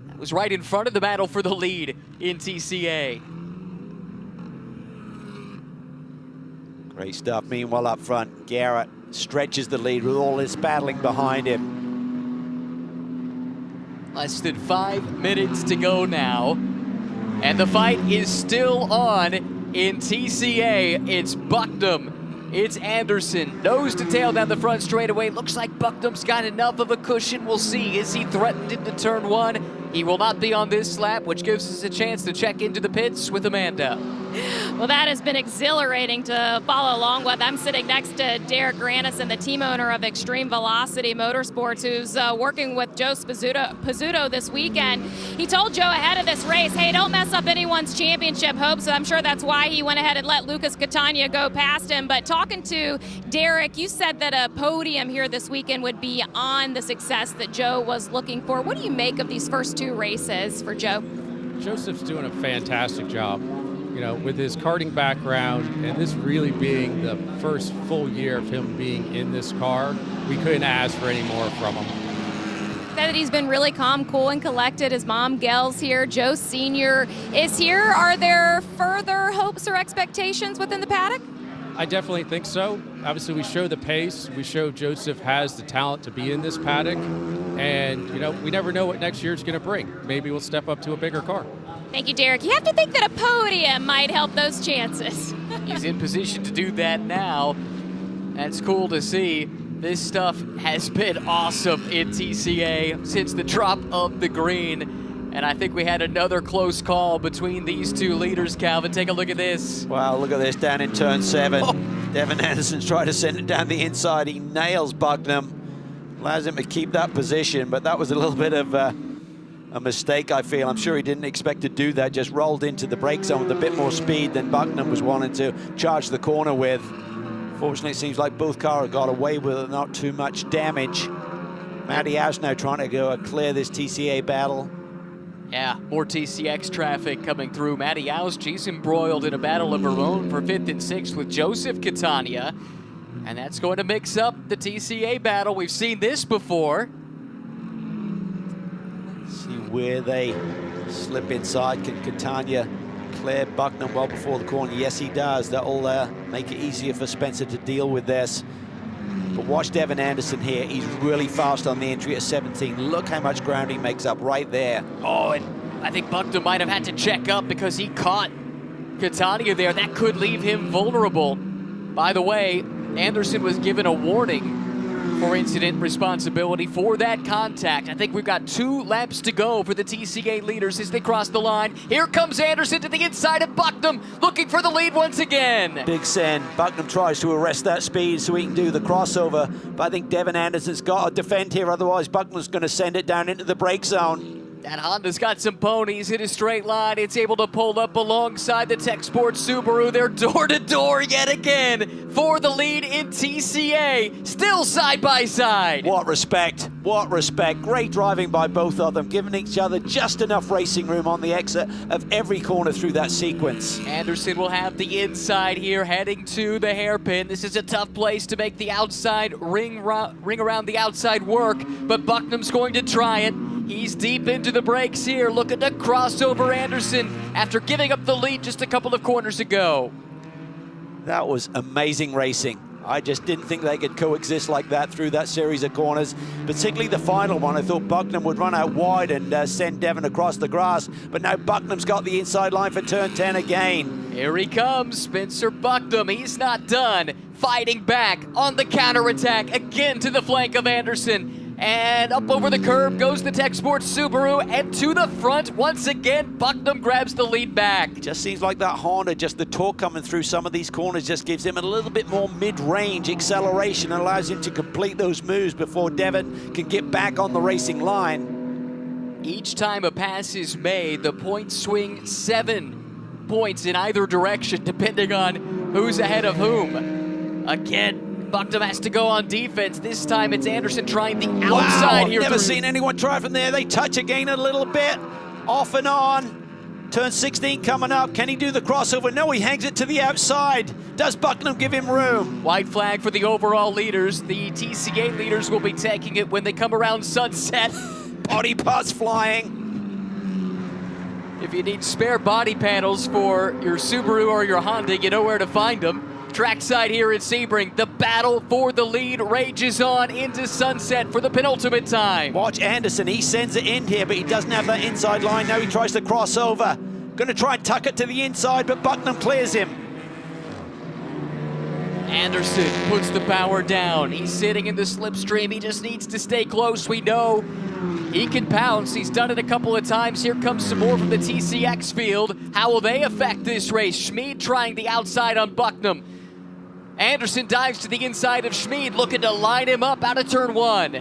S1: That was right in front of the battle for the lead in TCA.
S2: Great stuff. Meanwhile, up front, Garrett stretches the lead with all this battling behind him.
S1: Less than 5 minutes to go now. And the fight is still on in TCA. It's Bucknam, it's Anderson. Nose to tail down the front straightaway. Looks like Bucknam's got enough of a cushion. We'll see. Is he threatened into turn one? He will not be on this lap, which gives us a chance to check into the pits with Amanda.
S4: Well, that has been exhilarating to follow along with. I'm sitting next to Derek Grannison, the team owner of Extreme Velocity Motorsports, who's working with Joe Pizzuto this weekend. He told Joe ahead of this race, hey, don't mess up anyone's championship hopes. So I'm sure that's why he went ahead and let Lucas Catania go past him. But talking to Derek, you said that a podium here this weekend would be on the success that Joe was looking for. What do you make of these first two races for Joe?
S6: Joseph's doing a fantastic job. You know, with his karting background and this really being the first full year of him being in this car, we couldn't ask for any more from him.
S4: That he's been really calm, cool, and collected. His mom, Gail's here. Joe Sr. is here. Are there further hopes or expectations within the paddock?
S6: I definitely think so. Obviously, we show the pace. We show Joseph has the talent to be in this paddock. And, you know, we never know what next year's going to bring. Maybe we'll step up to a bigger car.
S4: Thank you, Derek. You have to think that a podium might help those chances.
S1: He's in position to do that now. That's cool to see. This stuff has been awesome in TCA since the drop of the green. And I think we had another close call between these two leaders, Calvin. Take a look at this.
S2: Wow, look at this down in turn 7. Oh. Devin Anderson's trying to send it down the inside. He nails Bucknam. Allows him to keep that position, but that was a little bit of a mistake, I feel. I'm sure he didn't expect to do that. Just rolled into the brake zone with a bit more speed than Bucknam was wanting to charge the corner with. Fortunately, it seems like both cars got away with it, not too much damage. Matty House now trying to go clear this TCA battle.
S1: Yeah, more TCX traffic coming through. Matty House, she's embroiled in a battle of her own for 5th and 6th with Joseph Catania. And that's going to mix up the TCA battle. We've seen this before.
S2: See where they slip inside. Can Catania clear Bucknam well before the corner? Yes, he does. That'll make it easier for Spencer to deal with this. But watch Devin Anderson here. He's really fast on the entry at 17. Look how much ground he makes up right there.
S1: Oh, and I think Bucknam might have had to check up because he caught Catania there. That could leave him vulnerable. By the way, Anderson was given a warning for incident responsibility for that contact. I think we've got 2 laps to go for the TCA leaders as they cross the line. Here comes Anderson to the inside of Bucknam, looking for the lead once again.
S2: Big send. Bucknam tries to arrest that speed so he can do the crossover, but I think Devin Anderson's got to defend here, otherwise Bucknam's going to send it down into the brake zone.
S1: That Honda's got some ponies in a straight line. It's able to pull up alongside the Tech Sports Subaru. They're door-to-door yet again for the lead in TCA. Still side by side.
S2: What respect. What respect. Great driving by both of them, giving each other just enough racing room on the exit of every corner through that sequence.
S1: Anderson will have the inside here, heading to the hairpin. This is a tough place to make the outside ring around the outside work, but Bucknam's going to try it. He's deep into the brakes here, looking to cross over Anderson after giving up the lead just a couple of corners ago.
S2: That was amazing racing. I just didn't think they could coexist like that through that series of corners, particularly the final one. I thought Bucknam would run out wide and send Devin across the grass, but now Bucknam's got the inside line for turn 10 again.
S1: Here he comes, Spencer Bucknam. He's not done. Fighting back on the counterattack again to the flank of Anderson. And up over the curb goes the Tech Sports Subaru, and to the front once again, Bucknam grabs the lead back.
S2: It just seems like that Honda, just the torque coming through some of these corners just gives him a little bit more mid-range acceleration and allows him to complete those moves before Devin can get back on the racing line.
S1: Each time a pass is made, the points swing 7 points in either direction, depending on who's ahead of whom. Again, Bucknam has to go on defense. This time it's Anderson trying the outside here.
S2: I've never seen anyone try from there. They touch again a little bit, off and on. Turn 16 coming up. Can he do the crossover? No, he hangs it to the outside. Does Bucknam give him room?
S1: White flag for the overall leaders. The TCA leaders will be taking it when they come around sunset.
S2: Body parts flying.
S1: If you need spare body panels for your Subaru or your Honda, you know where to find them. Trackside here at Sebring, the battle for the lead rages on into sunset for the penultimate time.
S2: Watch Anderson, he sends it in here, but he doesn't have that inside line. Now he tries to cross over. Gonna try and tuck it to the inside, but Bucknam clears him.
S1: Anderson puts the power down. He's sitting in the slipstream. He just needs to stay close. We know he can pounce. He's done it a couple of times. Here comes some more from the TCX field. How will they affect this race? Schmid trying the outside on Bucknam. Anderson dives to the inside of Schmid, looking to line him up out of turn 1.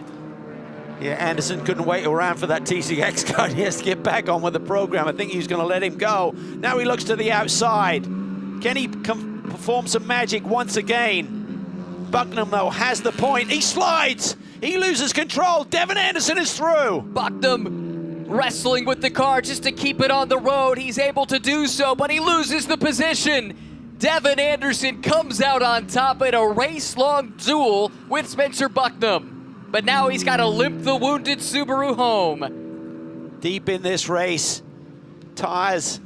S2: Yeah, Anderson couldn't wait around for that TCX car. He has to get back on with the program. I think he was going to let him go. Now he looks to the outside. Can he perform some magic once again? Bucknam, though, has the point. He slides. He loses control. Devin Anderson is through.
S1: Bucknam wrestling with the car just to keep it on the road. He's able to do so, but he loses the position. Devin Anderson comes out on top in a race-long duel with Spencer Bucknam. But now he's got to limp the wounded Subaru home.
S2: Deep in this race, tires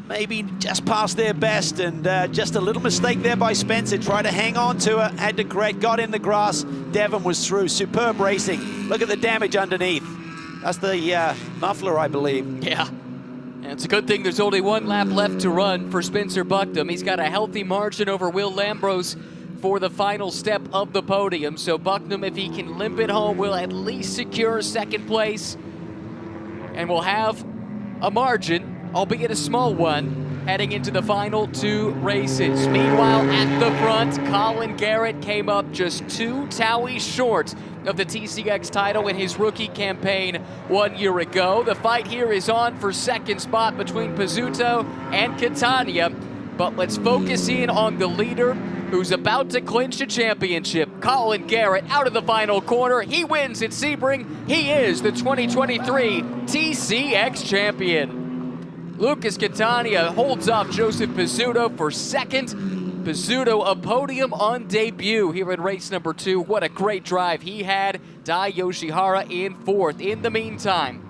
S2: maybe just past their best, and just a little mistake there by Spencer. Tried to hang on to it, had to correct, got in the grass. Devin was through. Superb racing. Look at the damage underneath. That's the muffler, I believe.
S1: Yeah. And it's a good thing there's only one lap left to run for Spencer Bucknam. He's got a healthy margin over Will Lambros for the final step of the podium. So Bucknam, if he can limp it home, will at least secure second place. And will have a margin, albeit a small one, heading into the final 2 races. Meanwhile, at the front, Colin Garrett came up just 2 towies short of the TCX title in his rookie campaign 1 year ago. The fight here is on for second spot between Pizzuto and Catania, but let's focus in on the leader who's about to clinch a championship. Colin Garrett out of the final corner. He wins at Sebring. He is the 2023 TCX champion. Lucas Catania holds off Joseph Pizzuto for second. Pizzuto a podium on debut here in race number 2. What a great drive he had. Dai Yoshihara in 4th. In the meantime,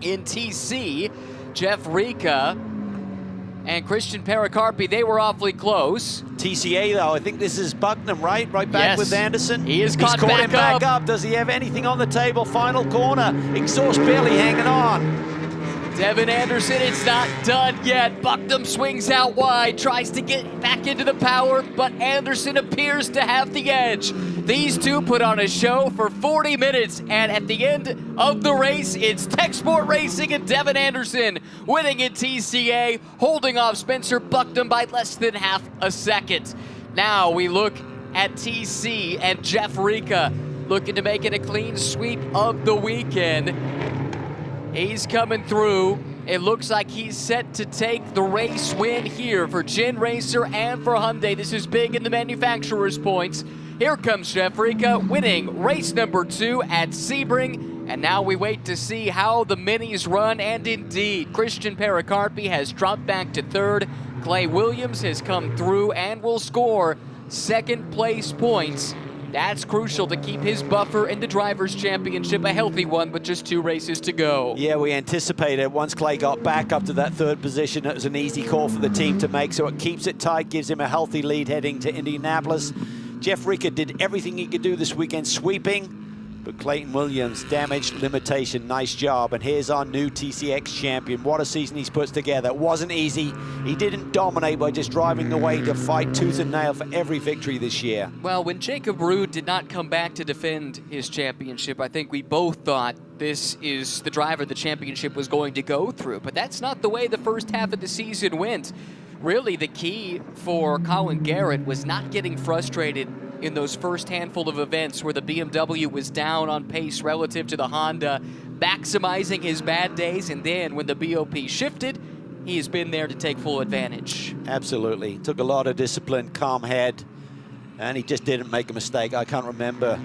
S1: in TC, Jeff Rica and Christian Pericarpi, they were awfully close.
S2: TCA, though, I think this is Bucknam, right? Right back
S1: Yes.
S2: with Anderson.
S1: He is
S2: He's
S1: caught
S2: him
S1: back
S2: back
S1: up.
S2: up. Does he have anything on the table? Final corner. Exhaust barely hanging on.
S1: Devin Anderson, it's not done yet. Bucknam swings out wide, tries to get back into the power, but Anderson appears to have the edge. These two put on a show for 40 minutes, and at the end of the race, it's Tech Sport Racing and Devin Anderson winning in TCA, holding off Spencer Bucknam by less than half a second. Now we look at TC and Jeff Rica looking to make it a clean sweep of the weekend. He's coming through. It looks like he's set to take the race win here for Gin Racer and for Hyundai. This is big in the manufacturer's points. Here comes Jeff Rica winning race number 2 at Sebring. And now we wait to see how the minis run. And indeed, Christian Pericarpi has dropped back to 3rd. Clay Williams has come through and will score second place points. That's crucial to keep his buffer in the Drivers' Championship, a healthy one with just 2 races to go.
S2: Yeah, we anticipated once Clay got back up to that 3rd position, it was an easy call for the team to make, so it keeps it tight, gives him a healthy lead heading to Indianapolis. Jeff Rica did everything he could do this weekend, sweeping, but Clayton Williams, damage limitation, nice job. And here's our new TCX champion. What a season he's put together. It wasn't easy. He didn't dominate by just driving away to fight tooth and nail for every victory this year.
S1: Well, when Jacob Ruud did not come back to defend his championship, I think we both thought this is the driver the championship was going to go through. But that's not the way the first half of the season went. Really, the key for Colin Garrett was not getting frustrated in those first handful of events where the BMW was down on pace relative to the Honda, maximizing his bad days, and then when the BOP shifted, he has been there to take full advantage.
S2: Absolutely. Took a lot of discipline, calm head, and he just didn't make a mistake. I can't remember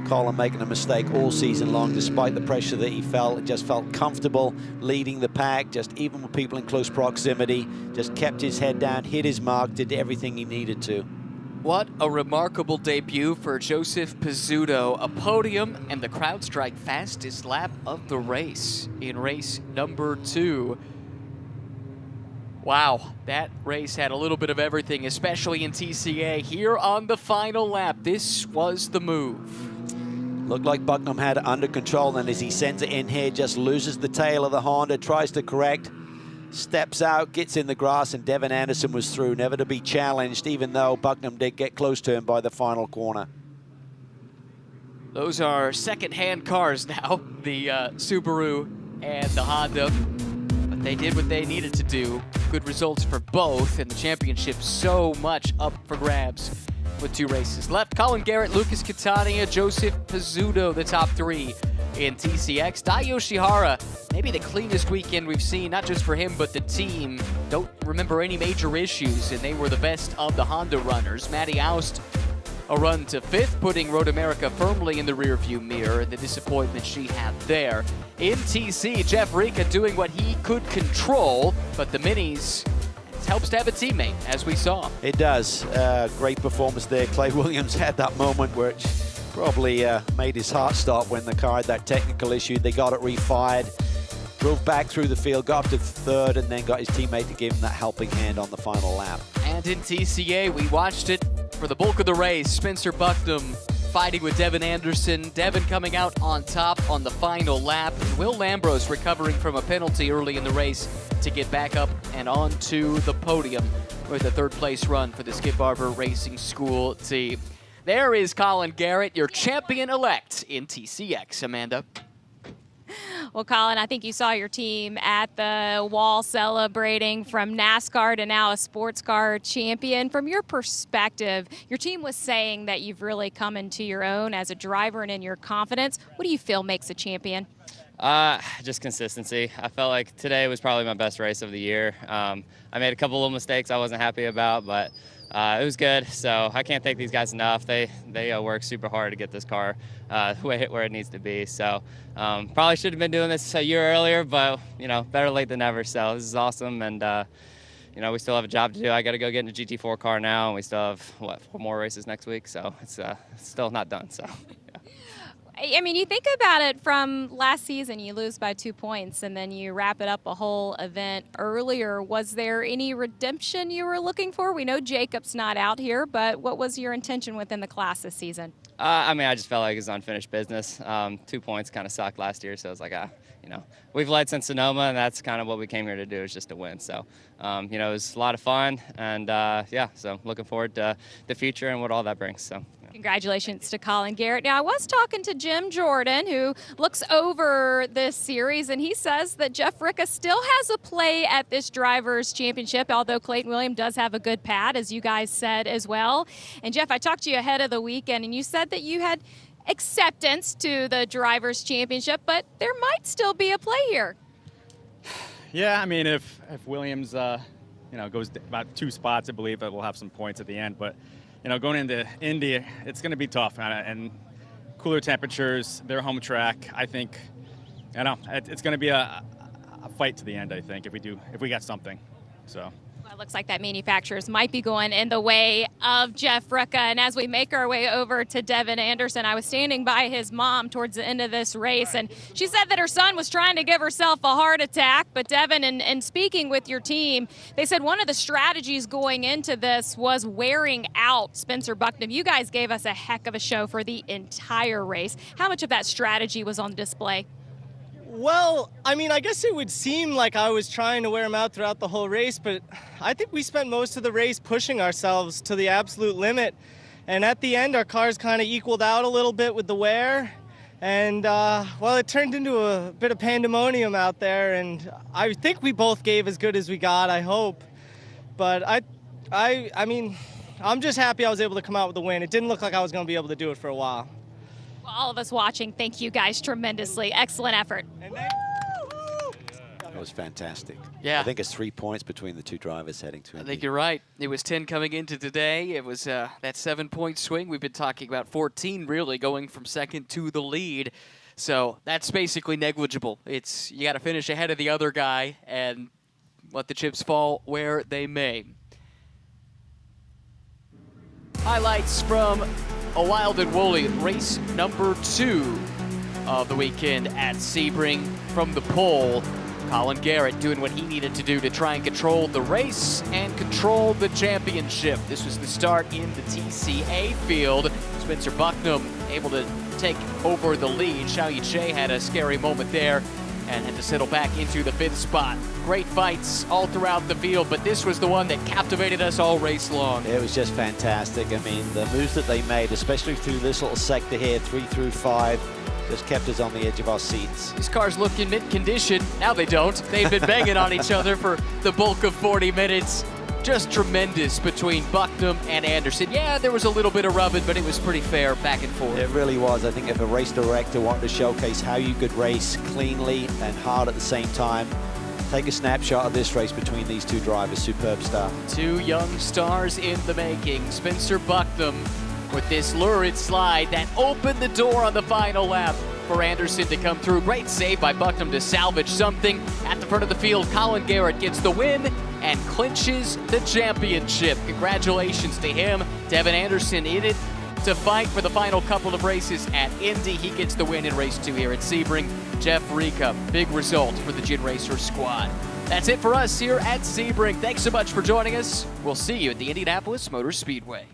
S2: Colin making a mistake all season long, despite the pressure that he felt. He just felt comfortable leading the pack, just even with people in close proximity, just kept his head down, hit his mark, did everything he needed to.
S1: What a remarkable debut for Joseph Pizzuto, a podium and the CrowdStrike fastest lap of the race in race number 2. Wow, that race had a little bit of everything, especially in TCA. Here on the final lap, this was the move.
S2: Looked like Bucknam had it under control, and as he sends it in here, just loses the tail of the Honda, tries to correct, steps out, gets in the grass, and Devin Anderson was through, never to be challenged, even though Bucknam did get close to him by the final corner.
S1: Those are second-hand cars now, the Subaru and the Honda. But they did what they needed to do. Good results for both, and the championship so much up for grabs with 2 races left. Colin Garrett, Lucas Catania, Joseph Pizzuto, the top 3 in TCX. Dai Yoshihara, maybe the cleanest weekend we've seen, not just for him, but the team. Don't remember any major issues, and they were the best of the Honda runners. Matty Aust, a run to 5th, putting Road America firmly in the rearview mirror, and the disappointment she had there. In TC, Jeff Rica doing what he could control, but the Minis, it helps to have a teammate, as we saw.
S2: It does. Great performance there. Clay Williams had that moment which probably made his heart stop when the car had that technical issue. They got it refired, drove back through the field, got up to 3rd, and then got his teammate to give him that helping hand on the final lap.
S1: And in TCA, we watched it for the bulk of the race. Spencer Bucknam fighting with Devin Anderson. Devin coming out on top on the final lap. And Will Lambros recovering from a penalty early in the race to get back up and onto the podium with a 3rd place run for the Skip Barber Racing School team. There is Colin Garrett, your champion-elect in TCX. Amanda.
S4: Well, Colin, I think you saw your team at the wall celebrating from NASCAR to now a sports car champion. From your perspective, your team was saying that you've really come into your own as a driver and in your confidence. What do you feel makes a champion?
S7: Just consistency. I felt like today was probably my best race of the year. I made a couple little mistakes I wasn't happy about, but it was good. So I can't thank these guys enough. They work super hard to get this car where it needs to be. So probably should have been doing this a year earlier, but better late than never. So this is awesome, and we still have a job to do. I got to go get in a GT4 car now, and we still have 4 more races next week. So it's still not done. So.
S4: I mean, you think about it from last season, you lose by 2 points, and then you wrap it up a whole event earlier. Was there any redemption you were looking for? We know Jacob's not out here, but what was your intention within the class this season?
S7: I just felt like it was unfinished business. 2 points kind of sucked last year, so I was like, we've led since Sonoma, and that's kind of what we came here to do, is just to win. So, it was a lot of fun, and so looking forward to the future and what all that brings. So.
S4: Congratulations to Colin Garrett. Now, I was talking to Jim Jordan, who looks over this series, and he says that Jeff Rica still has a play at this Drivers' Championship, although Clayton Williams does have a good pad, as you guys said as well. And, Jeff, I talked to you ahead of the weekend, and you said that you had acceptance to the Drivers' Championship, but there might still be a play here.
S8: Yeah, I mean, if Williams, goes about 2 spots, I believe that we'll have some points at the end, but going into Indy, it's going to be tough, and cooler temperatures, their home track. I think, it's going to be a fight to the end. I think if we got something, so.
S4: Well, it looks like that manufacturers might be going in the way of Jeff Rica. And as we make our way over to Devin Anderson, I was standing by his mom towards the end of this race, and she said that her son was trying to give herself a heart attack. But Devin, in speaking with your team, they said one of the strategies going into this was wearing out Spencer Bucknam. You guys gave us a heck of a show for the entire race. How much of that strategy was on display?
S9: Well, I mean, I guess it would seem like I was trying to wear him out throughout the whole race, but I think we spent most of the race pushing ourselves to the absolute limit. And at the end, our cars kind of equaled out a little bit with the wear. And, it turned into a bit of pandemonium out there. And I think we both gave as good as we got, I hope. But I mean, I'm just happy I was able to come out with the win. It didn't look like I was going to be able to do it for a while.
S4: All of us watching, thank you guys tremendously. Excellent effort.
S2: That was fantastic.
S1: Yeah.
S2: I think it's 3 points between the two drivers heading to
S1: I
S2: Indy.
S1: think you're right. It was 10 coming into today. It was that 7-point swing. We've been talking about 14 really going from second to the lead. So that's basically negligible. It's you got to finish ahead of the other guy and let the chips fall where they may. Highlights from a wild and woolly race number 2 of the weekend at Sebring. From the pole, Colin Garrett doing what he needed to do to try and control the race and control the championship. This was the start in the TCA field. Spencer Bucknam able to take over the lead. Xiao Yiche had a scary moment there and had to settle back into the 5th spot. Great fights all throughout the field, but this was the one that captivated us all race long.
S2: It was just fantastic. I mean, the moves that they made, especially through this little sector here, 3 through 5, just kept us on the edge of our seats.
S1: These cars look in mint condition. Now they don't. They've been banging on each other for the bulk of 40 minutes. Just tremendous between Bucknam and Anderson. Yeah, there was a little bit of rubbing, but it was pretty fair back and forth.
S2: It really was. I think if a race director wanted to showcase how you could race cleanly and hard at the same time, take a snapshot of this race between these two drivers. Superb stuff.
S1: 2 young stars in the making. Spencer Bucknam with this lurid slide that opened the door on the final lap for Anderson to come through. Great save by Bucknam to salvage something. At the front of the field, Colin Garrett gets the win and clinches the championship. Congratulations to him. Devin Anderson in it to fight for the final couple of races at Indy. He gets the win in race 2 here at Sebring. Jeff Rika, big result for the Gin Racer squad. That's it for us here at Sebring. Thanks so much for joining us. We'll see you at the Indianapolis Motor Speedway.